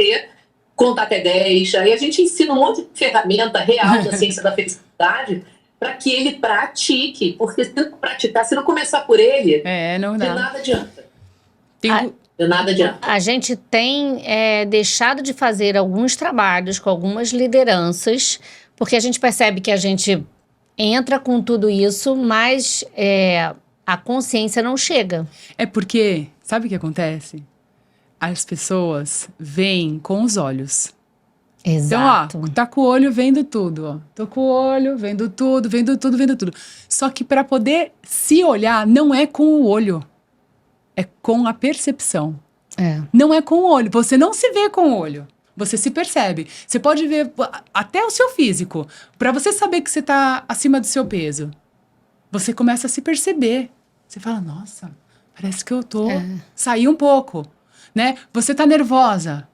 contar até 10. Aí a gente ensina um monte de ferramenta real da ciência da felicidade para que ele pratique. Porque se não praticar, se não começar por ele, Não de dá. nada adianta. Tem- De nada adianta. a gente tem deixado de fazer alguns trabalhos com algumas lideranças, porque a gente percebe que a gente entra com tudo isso, mas a consciência não chega. É porque, sabe o que acontece? As pessoas veem com os olhos. Exato. Então, ó, tá com o olho vendo tudo, ó. Tô com o olho vendo tudo, vendo tudo, vendo tudo. Só que para poder se olhar, não é com o olho. É com a percepção. Não é com o olho. Você não se vê com o olho. Você se percebe. Você pode ver até o seu físico. Para você saber que você tá acima do seu peso, você começa a se perceber. Você fala, nossa, parece que eu tô... Saí um pouco, né? Você tá nervosa.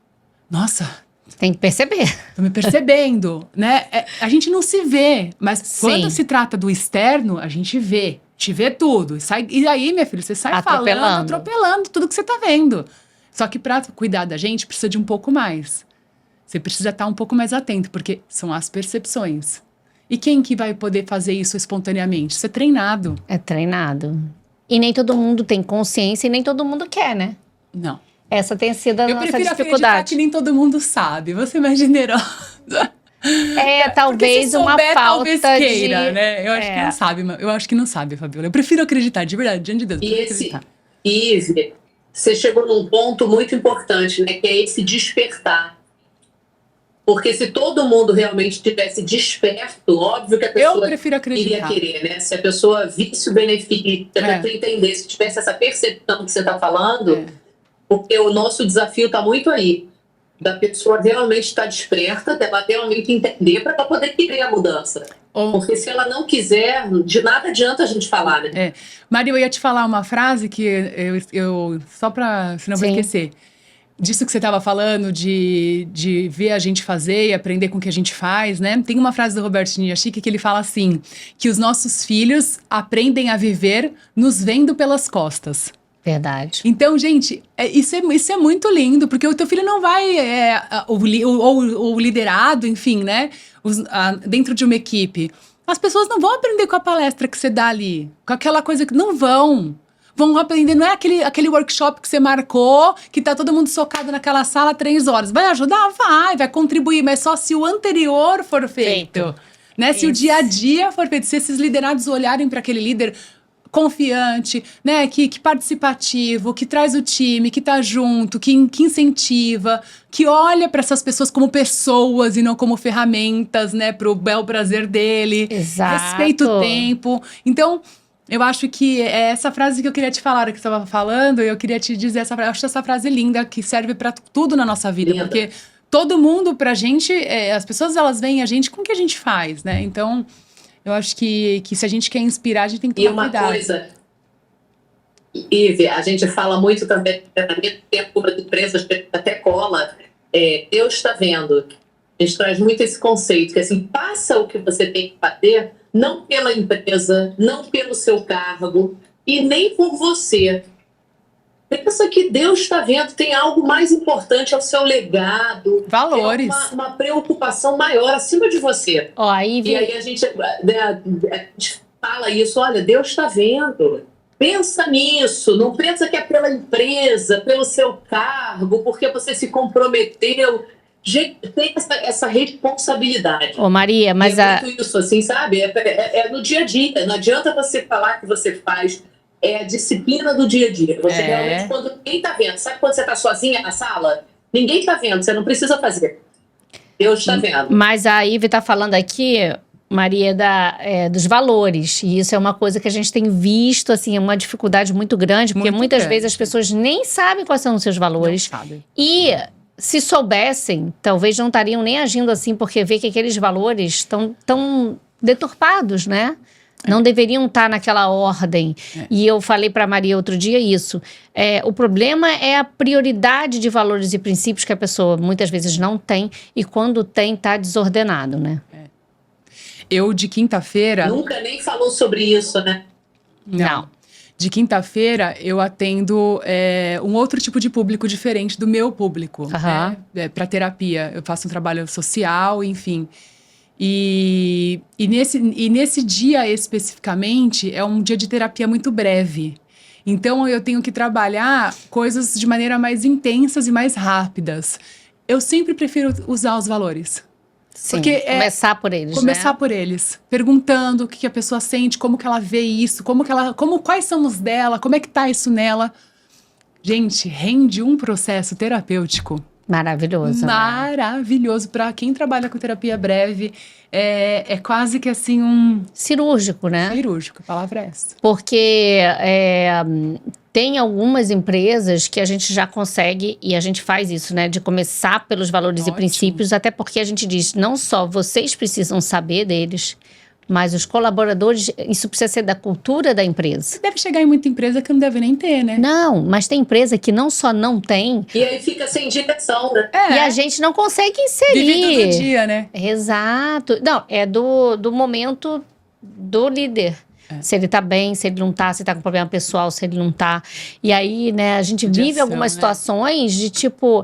Nossa, Tem que perceber. Tô me percebendo, né? A gente não se vê, mas Sim. quando se trata do externo, a gente vê. Te vê tudo. E aí, minha filha, você sai atropelando tudo que você tá vendo. Só que pra cuidar da gente, precisa de um pouco mais. Você precisa estar um pouco mais atento, porque são as percepções. E quem que vai poder fazer isso espontaneamente? Isso é treinado. É treinado. E nem todo mundo tem consciência e nem todo mundo quer, né? Não. Essa tem sido a Eu nossa prefiro acreditar dificuldade. que nem todo mundo sabe. Você é mais generosa. Talvez souber, uma falta talvez queira, de... né? Eu acho que não sabe. Eu acho que não sabe, Fabiola. Eu prefiro acreditar, de verdade, diante de Deus. Ive, você chegou num ponto muito importante, né? Que é esse despertar. Porque se todo mundo realmente estivesse desperto, óbvio que a pessoa iria querer, né? Se a pessoa visse o benefício, se a pessoa entendesse, tivesse essa percepção que você está falando, porque o nosso desafio está muito aí. Da pessoa realmente estar desperta, dela realmente entender para ela poder querer a mudança. Porque se ela não quiser, de nada adianta a gente falar, né? Maria, eu ia te falar uma frase que eu só para, senão eu vou esquecer. Disso que você estava falando, de ver a gente fazer e aprender com o que a gente faz, né? Tem uma frase do Roberto Chiniachik que ele fala assim, que os nossos filhos aprendem a viver nos vendo pelas costas. Verdade. Então, gente, isso é muito lindo, porque o teu filho não vai, o liderado, enfim, né? Dentro de uma equipe. As pessoas não vão aprender com a palestra que você dá ali, com aquela coisa que não vão aprender, não é aquele workshop que você marcou, que tá todo mundo socado naquela sala 3 horas. Vai ajudar? Vai contribuir, mas só se o anterior for feito. Né? Se o dia a dia for feito, se esses liderados olharem para aquele líder confiante, né, que participativo, que traz o time, que tá junto, que incentiva, que olha para essas pessoas como pessoas e não como ferramentas, né, pro bel prazer dele. Exato. Respeita o tempo. Então, eu acho que é essa frase que eu queria te falar, que você estava falando, eu queria te dizer essa frase. Eu acho essa frase linda, que serve para tudo na nossa vida, porque todo mundo, pra gente, as pessoas, elas veem a gente com o que a gente faz, né? Então, eu acho que se a gente quer inspirar, a gente tem que tomar cuidado. E uma coisa, Ive, a gente fala muito também, treinamento, tempo das empresas, até cola, Deus está vendo. A gente traz muito esse conceito, que assim, passa o que você tem que fazer, não pela empresa, não pelo seu cargo e nem por você. Pensa que Deus está vendo, tem algo mais importante, é o seu legado. Valores. É uma preocupação maior acima de você. Ivy... E aí a gente fala isso, olha, Deus está vendo. Pensa nisso, não pensa que é pela empresa, pelo seu cargo, porque você se comprometeu. Gente, tem essa responsabilidade. Maria, mas muito isso, assim, sabe? É no dia a dia. Não adianta você falar que você faz. É a disciplina do dia a dia. Você realmente, quando ninguém tá vendo. Sabe quando você tá sozinha na sala? Ninguém tá vendo, você não precisa fazer. Deus está vendo. Mas a Ivy tá falando aqui, Maria, dos valores. E isso é uma coisa que a gente tem visto, assim, é uma dificuldade muito grande, porque muitas vezes as pessoas nem sabem quais são os seus valores. Não sabem. E se soubessem, talvez não estariam nem agindo assim, porque vê que aqueles valores estão tão deturpados, né? Não deveriam estar naquela ordem. E eu falei para Maria outro dia isso. O problema é a prioridade de valores e princípios que a pessoa muitas vezes não tem. E quando tem, tá desordenado, né? Eu, de quinta-feira... Nunca nem falou sobre isso, né? Não. De quinta-feira, eu atendo um outro tipo de público diferente do meu público. Para terapia. Eu faço um trabalho social, enfim... E nesse dia especificamente, é um dia de terapia muito breve. Então, eu tenho que trabalhar coisas de maneira mais intensas e mais rápidas. Eu sempre prefiro usar os valores. Sim, porque começar por eles, Começar por eles. Perguntando o que a pessoa sente, como que ela vê isso, quais são os dela, como é que tá isso nela. Gente, rende um processo terapêutico. Maravilhoso. Maravilhoso. Né? Para quem trabalha com terapia breve, é quase que assim um... cirúrgico, né? Cirúrgico, a palavra é essa. Porque tem algumas empresas que a gente já consegue, e a gente faz isso, né? De começar pelos valores e princípios, até porque a gente diz, não só vocês precisam saber deles, Mas os colaboradores, isso precisa ser da cultura da empresa. Deve chegar em muita empresa que não deve nem ter, né? Não, mas tem empresa que não só não tem... E aí fica sem direção, né? E a gente não consegue inserir. Vive todo dia, né? Exato. Não, é do momento do líder. Se ele tá bem, se ele não tá, se tá com problema pessoal, se ele não tá. E aí, né, a gente vive algumas situações de tipo...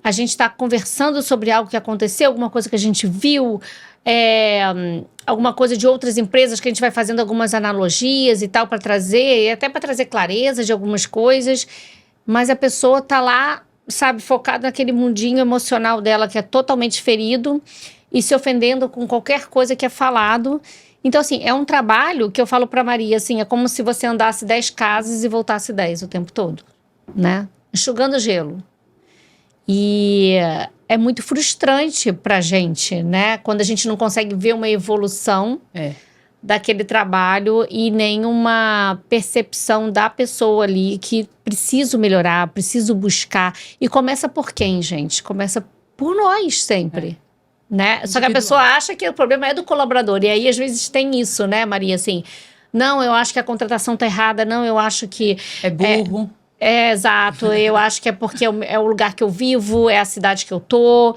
A gente tá conversando sobre algo que aconteceu, alguma coisa que a gente viu... alguma coisa de outras empresas que a gente vai fazendo algumas analogias e tal para trazer, e até para trazer clareza de algumas coisas, mas a pessoa tá lá, sabe, focada naquele mundinho emocional dela que é totalmente ferido e se ofendendo com qualquer coisa que é falado. Então, assim, é um trabalho que eu falo para Maria, assim, é como se você andasse 10 casas e voltasse 10 o tempo todo, né? Enxugando gelo. E é muito frustrante pra gente, né? Quando a gente não consegue ver uma evolução daquele trabalho e nenhuma percepção da pessoa ali que preciso melhorar, preciso buscar. E começa por quem, gente? Começa por nós sempre, né? Só que a pessoa acha que o problema é do colaborador. E aí, às vezes, tem isso, né, Maria? Assim, não, eu acho que a contratação tá errada. Não, eu acho que... É burro. Exato. Eu acho que é porque é o lugar que eu vivo, é a cidade que eu tô.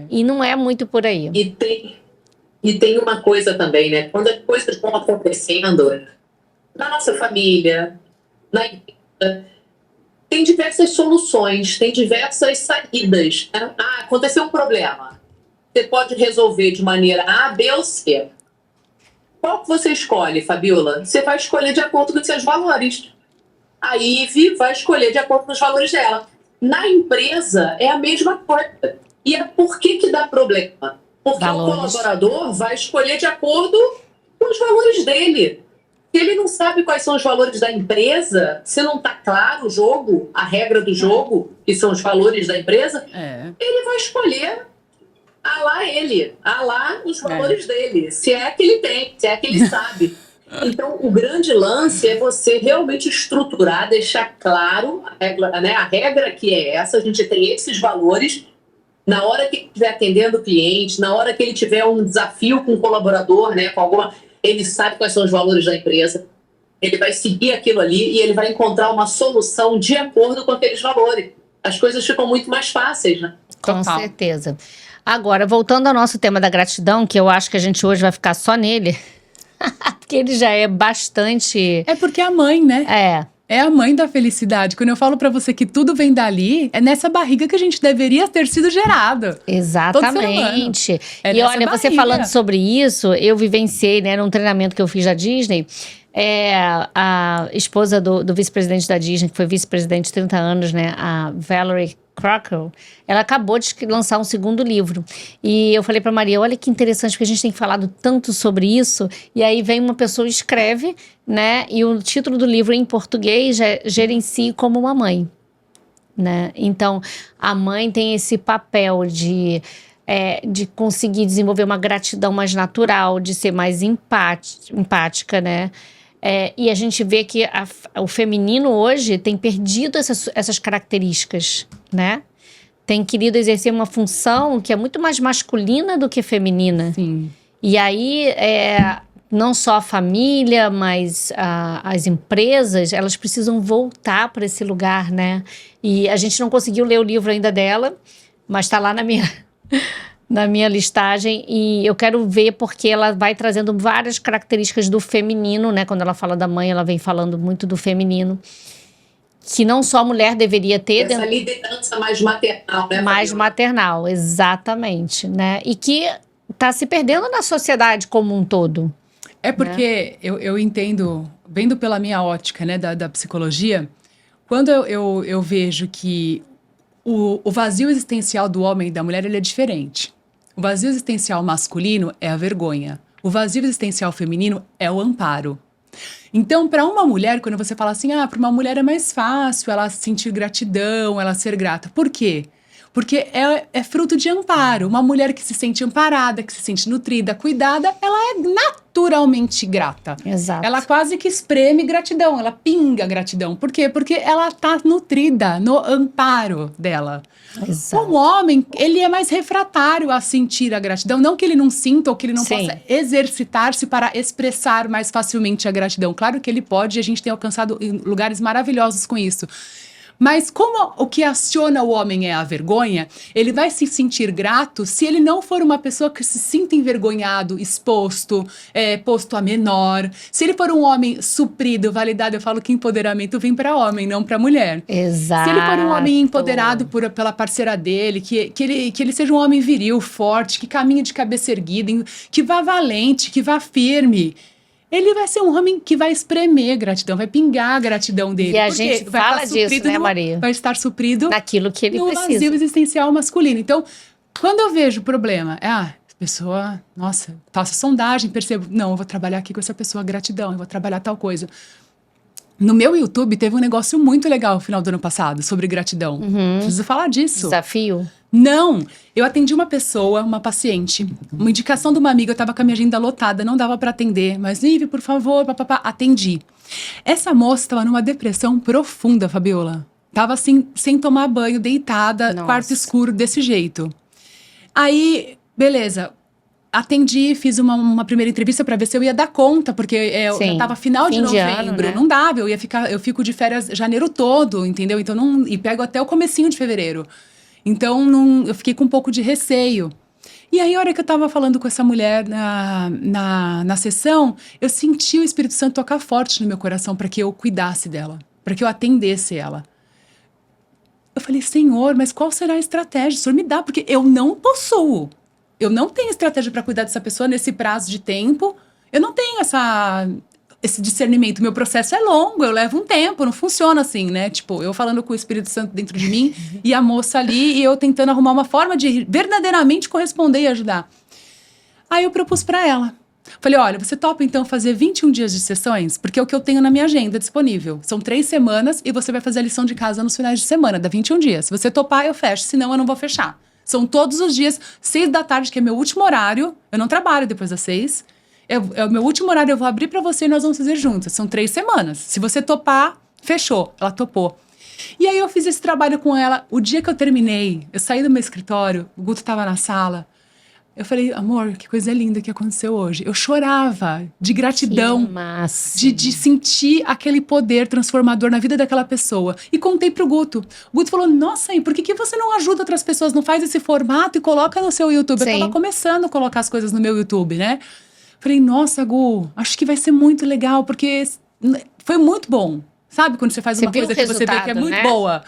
E não é muito por aí. E tem uma coisa também, né? Quando as coisas estão acontecendo na nossa família, na empresa, tem diversas soluções, tem diversas saídas, né? Ah, aconteceu um problema. Você pode resolver de maneira A, B ou C. Qual que você escolhe, Fabiola? Você vai escolher de acordo com os seus valores. A Ive vai escolher de acordo com os valores dela. Na empresa, é a mesma coisa. E é por que dá problema? Porque o colaborador vai escolher de acordo com os valores dele. Se ele não sabe quais são os valores da empresa, se não está claro o jogo, a regra do jogo, que são os valores da empresa, ele vai escolher a lá os valores dele. Se é que ele tem, se é que ele sabe. Então, o grande lance é você realmente estruturar, deixar claro a regra, né? A regra que é essa, a gente tem esses valores. Na hora que ele estiver atendendo o cliente, na hora que ele tiver um desafio com o colaborador, né, ele sabe quais são os valores da empresa, ele vai seguir aquilo ali e ele vai encontrar uma solução de acordo com aqueles valores. As coisas ficam muito mais fáceis, né? Com certeza. Agora, voltando ao nosso tema da gratidão, que eu acho que a gente hoje vai ficar só nele... Porque ele já é bastante... É porque é a mãe, né? É a mãe da felicidade. Quando eu falo pra você que tudo vem dali, é nessa barriga que a gente deveria ter sido gerado. Exatamente. E olha, barriga. Você falando sobre isso, eu vivenciei, né, num treinamento que eu fiz da Disney, a esposa do vice-presidente da Disney, que foi vice-presidente 30 anos, né, a Valerie Crocker, ela acabou de lançar um segundo livro. E eu falei pra Maria, olha que interessante, porque a gente tem falado tanto sobre isso. E aí vem uma pessoa e escreve, né? E o título do livro em português é Gerencie como uma mãe, né? Então, a mãe tem esse papel de conseguir desenvolver uma gratidão mais natural, de ser mais empática, né? E a gente vê que o feminino hoje tem perdido essas características, né? Tem querido exercer uma função que é muito mais masculina do que feminina. Sim. E aí, não só a família, mas as empresas, elas precisam voltar para esse lugar, né? E a gente não conseguiu ler o livro ainda dela, mas está lá na minha listagem, e eu quero ver porque ela vai trazendo várias características do feminino, né? Quando ela fala da mãe, ela vem falando muito do feminino, que não só a mulher deveria ter... Essa liderança mais maternal, né? Mais maternal, exatamente, né? E que está se perdendo na sociedade como um todo. É porque eu entendo, vendo pela minha ótica, né, da psicologia, quando eu vejo que o vazio existencial do homem e da mulher, ele é diferente. O vazio existencial masculino é a vergonha. O vazio existencial feminino é o amparo. Então, para uma mulher, quando você fala assim, para uma mulher é mais fácil ela sentir gratidão, ela ser grata. Por quê? Porque é fruto de amparo. Uma mulher que se sente amparada, que se sente nutrida, cuidada, ela é naturalmente grata. Exato. Ela quase que espreme gratidão, ela pinga gratidão. Por quê? Porque ela tá nutrida no amparo dela. Exato. O homem, ele é mais refratário a sentir a gratidão. Não que ele não sinta ou que ele não Sim. possa exercitar-se para expressar mais facilmente a gratidão. Claro que ele pode, e a gente tem alcançado lugares maravilhosos com isso. Mas como o que aciona o homem é a vergonha, ele vai se sentir grato se ele não for uma pessoa que se sinta envergonhado, exposto, posto a menor. Se ele for um homem suprido, validado, eu falo que empoderamento vem para homem, não para mulher. Exato. Se ele for um homem empoderado pela parceira dele, que ele seja um homem viril, forte, que caminhe de cabeça erguida, que vá valente, que vá firme, ele vai ser um homem que vai espremer gratidão, vai pingar a gratidão dele. E a gente fala disso, né, Maria? Vai estar suprido naquilo que ele no precisa. vazio existencial masculino. Então, quando eu vejo o problema, a pessoa, nossa, faço sondagem, percebo, não, eu vou trabalhar aqui com essa pessoa, gratidão, eu vou trabalhar tal coisa. No meu YouTube teve um negócio muito legal no final do ano passado, sobre gratidão. Preciso falar disso. Desafio? Não, eu atendi uma pessoa, uma paciente, uma indicação de uma amiga, eu tava com a minha agenda lotada, não dava pra atender, mas Nive, por favor, papapá, atendi. Essa moça tava numa depressão profunda, Fabiola. Tava assim, sem tomar banho, deitada, Nossa. quarto escuro, desse jeito. Aí, beleza, atendi, fiz uma primeira entrevista pra ver se eu ia dar conta, porque eu Sim. já tava final de Fim de novembro, ano, né? não dava, eu fico de férias janeiro todo, entendeu? Então e pego até o comecinho de fevereiro. Então, eu fiquei com um pouco de receio. E aí, a hora que eu tava falando com essa mulher na sessão, eu senti o Espírito Santo tocar forte no meu coração para que eu cuidasse dela, para que eu atendesse ela. Eu falei, Senhor, mas qual será a estratégia? O Senhor me dá, porque eu não possuo. Eu não tenho estratégia para cuidar dessa pessoa nesse prazo de tempo. Eu não tenho esse discernimento. Meu processo é longo, eu levo um tempo, não funciona assim, né? Tipo, eu falando com o Espírito Santo dentro de mim e a moça ali e eu tentando arrumar uma forma de verdadeiramente corresponder e ajudar. Aí eu propus pra ela. Falei, olha, você topa então fazer 21 dias de sessões? Porque é o que eu tenho na minha agenda disponível. São 3 semanas e você vai fazer a lição de casa nos finais de semana, dá 21 dias. Se você topar, eu fecho, senão eu não vou fechar. São todos os dias, 6 da tarde, que é meu último horário. Eu não trabalho depois das 6. É o meu último horário, eu vou abrir pra você e nós vamos fazer juntas. São 3 semanas. Se você topar, fechou. Ela topou. E aí eu fiz esse trabalho com ela. O dia que eu terminei, eu saí do meu escritório, o Guto tava na sala. Eu falei, amor, que coisa linda que aconteceu hoje. Eu chorava de gratidão. Que massa. De sentir aquele poder transformador na vida daquela pessoa. E contei pro Guto. O Guto falou, nossa, por que você não ajuda outras pessoas? Não faz esse formato e coloca no seu YouTube? Sim. Eu tava começando a colocar as coisas no meu YouTube, né? Falei, nossa, Gu, acho que vai ser muito legal, porque foi muito bom. Sabe quando você faz uma coisa que você vê que é muito boa?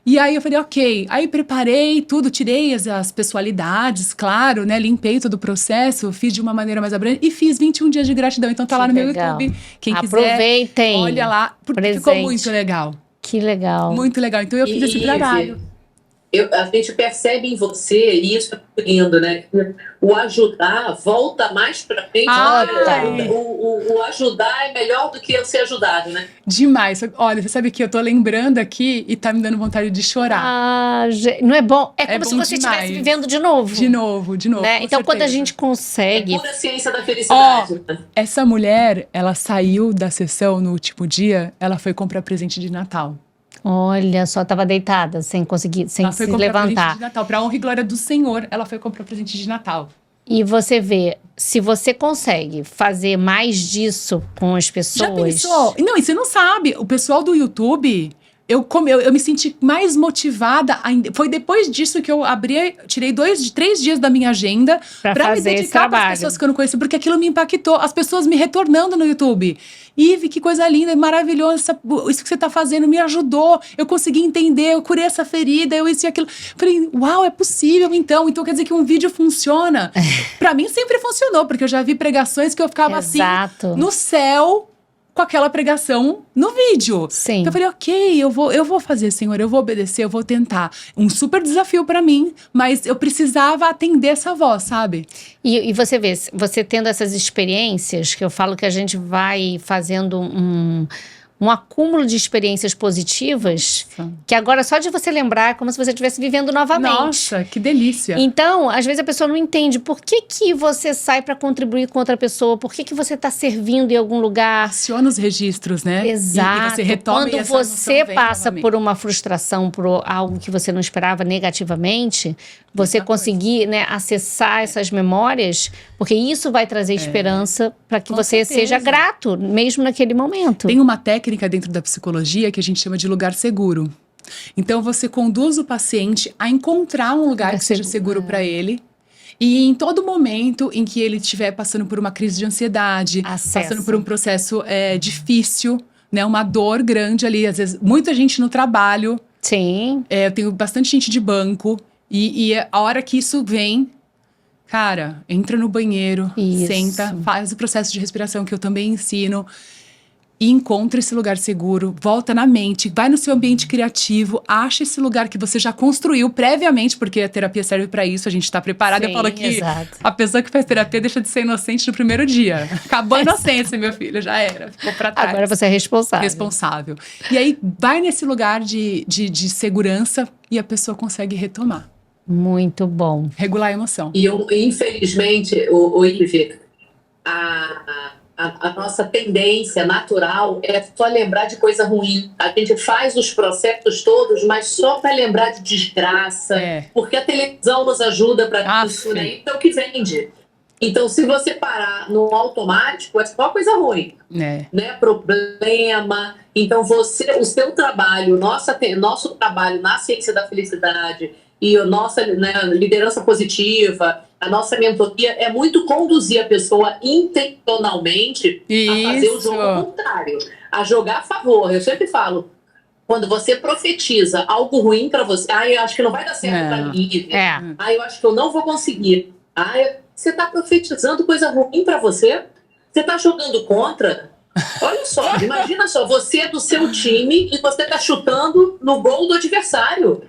E aí eu falei, ok. Aí preparei tudo, tirei as pessoalidades, claro, né? Limpei todo o processo, fiz de uma maneira mais abrangente e fiz 21 dias de gratidão. Então tá lá no meu YouTube. Quem aproveitem, quiser, olha lá, porque ficou muito legal. Que legal. Muito legal. Então eu fiz esse trabalho. A gente percebe em você, e isso é lindo, né? O ajudar volta mais pra frente. O ajudar é melhor do que eu ser ajudado, né? Demais. Olha, você sabe que eu tô lembrando aqui e tá me dando vontade de chorar. Não é bom? É como bom se você demais. estivesse vivendo de novo. De novo. Né? Então, quando a gente consegue... É pura ciência da felicidade. Essa mulher, ela saiu da sessão no último dia, ela foi comprar presente de Natal. Olha, só estava deitada, sem conseguir, sem se levantar. Presente de Natal. Pra honra e glória do Senhor, ela foi comprar presente de Natal. E você vê, se você consegue fazer mais disso com as pessoas... Já pensou? Não, e você não sabe, o pessoal do YouTube... Eu me senti mais motivada ainda. Foi depois disso que eu tirei 3 dias da minha agenda pra me dedicar para as pessoas que eu não conhecia, porque aquilo me impactou. As pessoas me retornando no YouTube. Ive, que coisa linda, maravilhoso, isso que você tá fazendo me ajudou. Eu consegui entender, eu curei essa ferida, eu isso e aquilo. Falei, uau, é possível então. Então quer dizer que um vídeo funciona. Pra mim sempre funcionou, porque eu já vi pregações que eu ficava assim, no céu, com aquela pregação no vídeo. Sim. Então eu falei, ok, eu vou fazer, Senhor, eu vou obedecer, eu vou tentar. Um super desafio pra mim, mas eu precisava atender essa voz, sabe? E você vê, você tendo essas experiências, que eu falo que a gente vai fazendo um acúmulo de experiências positivas, que agora só de você lembrar é como se você estivesse vivendo novamente. Nossa, que delícia. Então, às vezes a pessoa não entende por que você sai para contribuir com outra pessoa, por que você está servindo em algum lugar. Aciona os registros, né? Exato. E você retoma Quando e essa você emoção vem passa novamente. por uma frustração, por algo que você não esperava negativamente, você conseguir, né, acessar essas memórias, porque isso vai trazer esperança para que Com você certeza. seja grato, mesmo naquele momento. Tem uma técnica dentro da psicologia que a gente chama de lugar seguro. Então, você conduz o paciente a encontrar um lugar que seja seguro para ele. E em todo momento em que ele estiver passando por uma crise de ansiedade, passando por um processo difícil, né, uma dor grande ali, às vezes, muita gente no trabalho. Sim. Eu tenho bastante gente de banco. E a hora que isso vem, cara, entra no banheiro, senta, faz o processo de respiração que eu também ensino. E encontra esse lugar seguro, volta na mente, vai no seu ambiente criativo, acha esse lugar que você já construiu previamente, porque a terapia serve para isso, a gente tá preparado. Sim, eu falo que exato. a pessoa que faz terapia deixa de ser inocente no primeiro dia. Acabou a inocência, meu filho, já era, ficou pra trás. Agora você é responsável. Responsável. E aí, vai nesse lugar de segurança e a pessoa consegue retomar. Muito bom. Regular a emoção. E eu, infelizmente, o Ivy, a nossa tendência natural é só lembrar de coisa ruim. A gente faz os processos todos, mas só para lembrar de desgraça. Porque a televisão nos ajuda para isso, né? Então, o que vende. Então, se você parar no automático, é só coisa ruim. Né? Problema. Então, o seu trabalho, nosso trabalho na ciência da felicidade e a nossa, né, liderança positiva, a nossa mentoria é muito conduzir a pessoa intencionalmente a fazer o jogo ao contrário, a jogar a favor. Eu sempre falo, quando você profetiza algo ruim para você, eu acho que não vai dar certo para mim, eu acho que eu não vou conseguir. Você está profetizando coisa ruim para você? Você está jogando contra? Olha só, imagina só, você é do seu time e você está chutando no gol do adversário.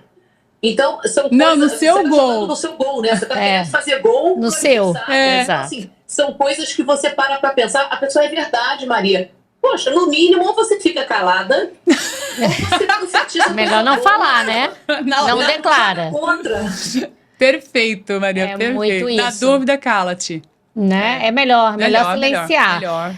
Então, são não, coisas, no seu gol. No seu gol, né? Você tá querendo fazer gol no seu. Então, assim, são coisas que você para pensar. A pessoa é verdade, Maria. Poxa, no mínimo, ou você fica calada, ou você profetiza. Melhor não falar, né? Não declara. Contra. Perfeito, Maria, perfeito. Muito isso. Na dúvida, cala-te. Né? É melhor silenciar. Melhor.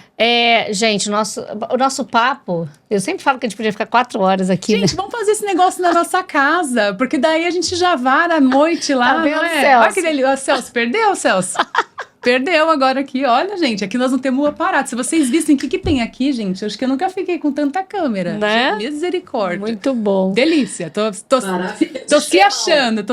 Gente, o nosso papo, eu sempre falo que a gente podia ficar 4 horas aqui. Gente, vamos fazer esse negócio na nossa casa, porque daí a gente já vai à noite lá, tá vendo, não é? Celso? Olha que delícia. Celso, perdeu, Celso? Perdeu agora aqui. Olha, gente, aqui nós não temos um aparato. Se vocês vissem o que tem aqui, gente, eu acho que eu nunca fiquei com tanta câmera. Né? Misericórdia. Muito bom. Delícia. Tô se achando.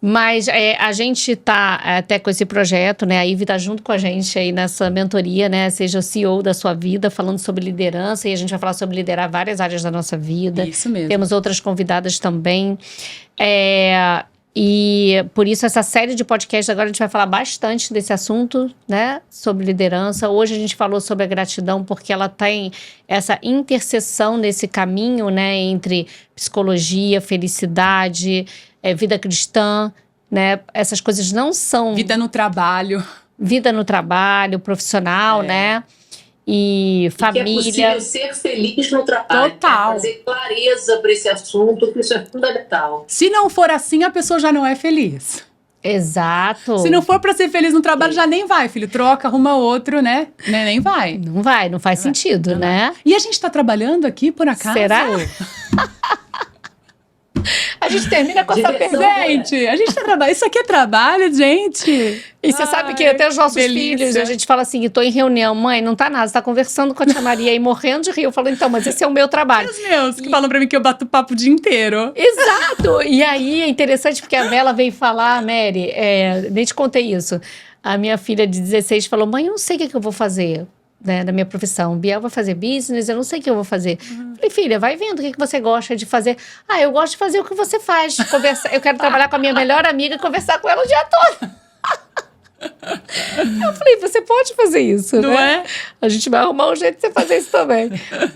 Mas a gente tá até com esse projeto, né? A Ivy tá junto com a gente aí nessa mentoria, né? Seja o CEO da sua vida, falando sobre liderança. E a gente vai falar sobre liderar várias áreas da nossa vida. Isso mesmo. Temos outras convidadas também. E por isso essa série de podcasts agora a gente vai falar bastante desse assunto, né? Sobre liderança. Hoje a gente falou sobre a gratidão porque ela tem essa interseção nesse caminho, né? Entre psicologia, felicidade, vida cristã, né? Essas coisas não são... Vida no trabalho, profissional, né? E família. Que é possível ser feliz no trabalho. Total. Trazer clareza para esse assunto, que isso é fundamental. Se não for assim, a pessoa já não é feliz. Exato. Se não for para ser feliz no trabalho, já nem vai, filho. Troca, arruma outro, né? Nem vai. Não faz sentido, né? E a gente tá trabalhando aqui, por acaso? Será? A gente termina com essa pergunta. Gente, a gente tá trabalhando. Isso aqui é trabalho, gente. E você sabe que até os nossos filhos, a gente fala assim, tô em reunião, mãe, não tá nada, você tá conversando com a tia Maria aí, morrendo de rir. Eu falo, então, mas esse é o meu trabalho. Os meus, que falam pra mim que eu bato papo o dia inteiro. Exato! E aí, é interessante porque a Bela veio falar, Mary, nem te contei isso. A minha filha de 16 falou, mãe, eu não sei o que eu vou fazer. Né, da minha profissão. Biel vai fazer business, eu não sei o que eu vou fazer. Falei, filha, vai vendo o que você gosta de fazer. Eu gosto de fazer o que você faz. Conversar. Eu quero trabalhar com a minha melhor amiga e conversar com ela o dia todo. Eu falei, você pode fazer isso, não né? A gente vai arrumar um jeito de você fazer isso também.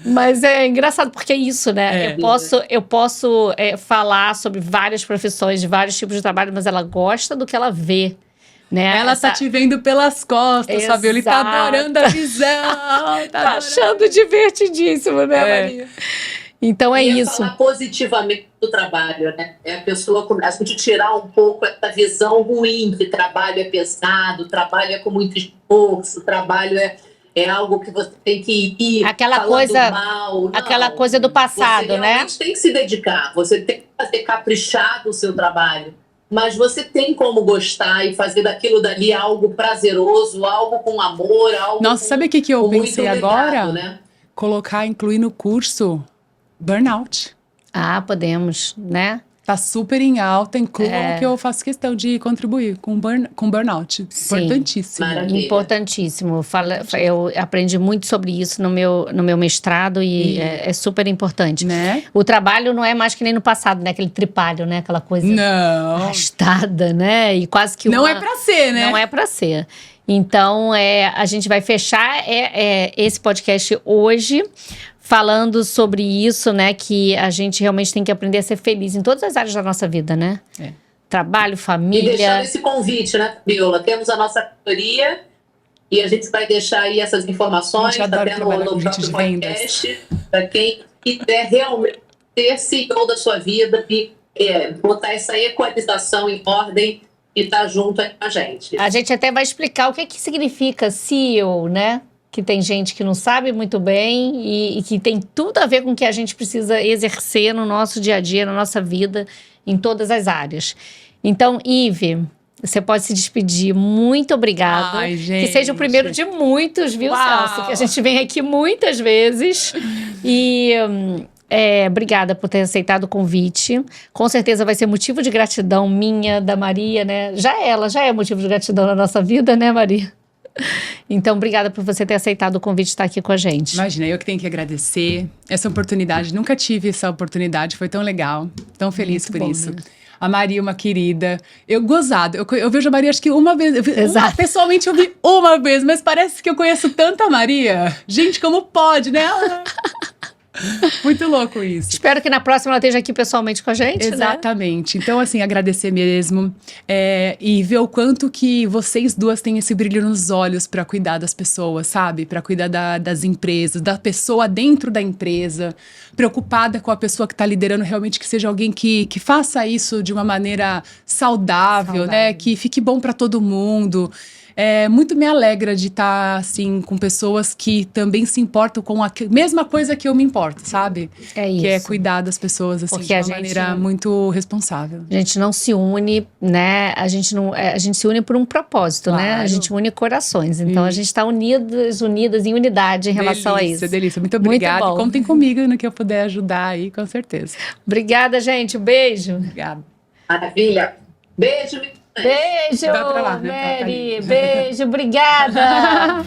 Mas é engraçado, porque é isso, né? Eu posso falar sobre várias profissões, de vários tipos de trabalho, mas ela gosta do que ela vê. né? Ela tá te vendo pelas costas, Fabiola, e tá Exato. adorando a visão. Tá achando divertidíssimo, né, Maria? Então é isso. Falar positivamente do trabalho, né? É a pessoa começa a tirar um pouco essa visão ruim que trabalho é pesado, trabalho é com muito esforço, trabalho é algo que você tem que ir aquela falando coisa, mal. Não, aquela coisa do passado, você né? realmente tem que se dedicar, você tem que fazer caprichar o seu trabalho, mas você tem como gostar e fazer daquilo dali algo prazeroso, algo com amor, algo Nossa, sabe o que eu pensei muito agora? legado, né? Incluir no curso burnout. Ah, podemos, né? Tá super em alta, incluam que eu faço questão de contribuir com burnout. Sim. Importantíssimo. Maravilha. Importantíssimo. Eu aprendi muito sobre isso no meu mestrado e é super importante. Né? O trabalho não é mais que nem no passado, né? Aquele tripalho, né? Aquela coisa Não. arrastada, né? E quase que Não é pra ser, né? Não é pra ser. Então, a gente vai fechar esse podcast hoje falando sobre isso, né? Que a gente realmente tem que aprender a ser feliz em todas as áreas da nossa vida, né? Trabalho, família. E deixando esse convite, né, Fabiola? Temos a nossa consultoria e a gente vai deixar aí essas informações até no próprio podcast para quem quiser realmente ser CEO da sua vida e botar essa equalização em ordem e estar junto aí com a gente. A gente até vai explicar o que significa CEO, né? Que tem gente que não sabe muito bem e que tem tudo a ver com o que a gente precisa exercer no nosso dia a dia, na nossa vida, em todas as áreas. Então, Ive, você pode se despedir. Muito obrigada. Ai, gente. Que seja o primeiro de muitos, viu, Celso? Que a gente vem aqui muitas vezes. E obrigada por ter aceitado o convite. Com certeza vai ser motivo de gratidão minha, da Maria, né? Ela já é motivo de gratidão na nossa vida, né, Maria? Então, obrigada por você ter aceitado o convite de estar aqui com a gente. Imagina, eu que tenho que agradecer essa oportunidade. Nunca tive essa oportunidade, foi tão legal, tão feliz por isso. Né? A Maria, uma querida. Eu vejo a Maria acho que uma vez. Pessoalmente eu vi uma vez, mas parece que eu conheço tanta Maria. Gente, como pode, né? Muito louco isso. Espero que na próxima ela esteja aqui pessoalmente com a gente, Exatamente. Né? Então, assim, agradecer mesmo e ver o quanto que vocês duas têm esse brilho nos olhos para cuidar das pessoas, sabe? Para cuidar das empresas, da pessoa dentro da empresa, preocupada com a pessoa que está liderando, realmente que seja alguém que faça isso de uma maneira saudável, né? Que fique bom para todo mundo. Muito me alegra de estar, assim, com pessoas que também se importam com a mesma coisa que eu me importo, sabe? É isso. Que é cuidar das pessoas, assim, porque de uma maneira muito responsável. A gente não se une, né? A gente se une por um propósito, né? A gente une corações. Então, a gente está unidas em unidade em relação a isso. Delícia. Muito obrigada. Muito bom. E contem comigo no que eu puder ajudar aí, com certeza. Obrigada, gente. Um beijo. Obrigada. Maravilha. Beijo. Beijo, Vai pra lá, né? Mary. Beijo, obrigada.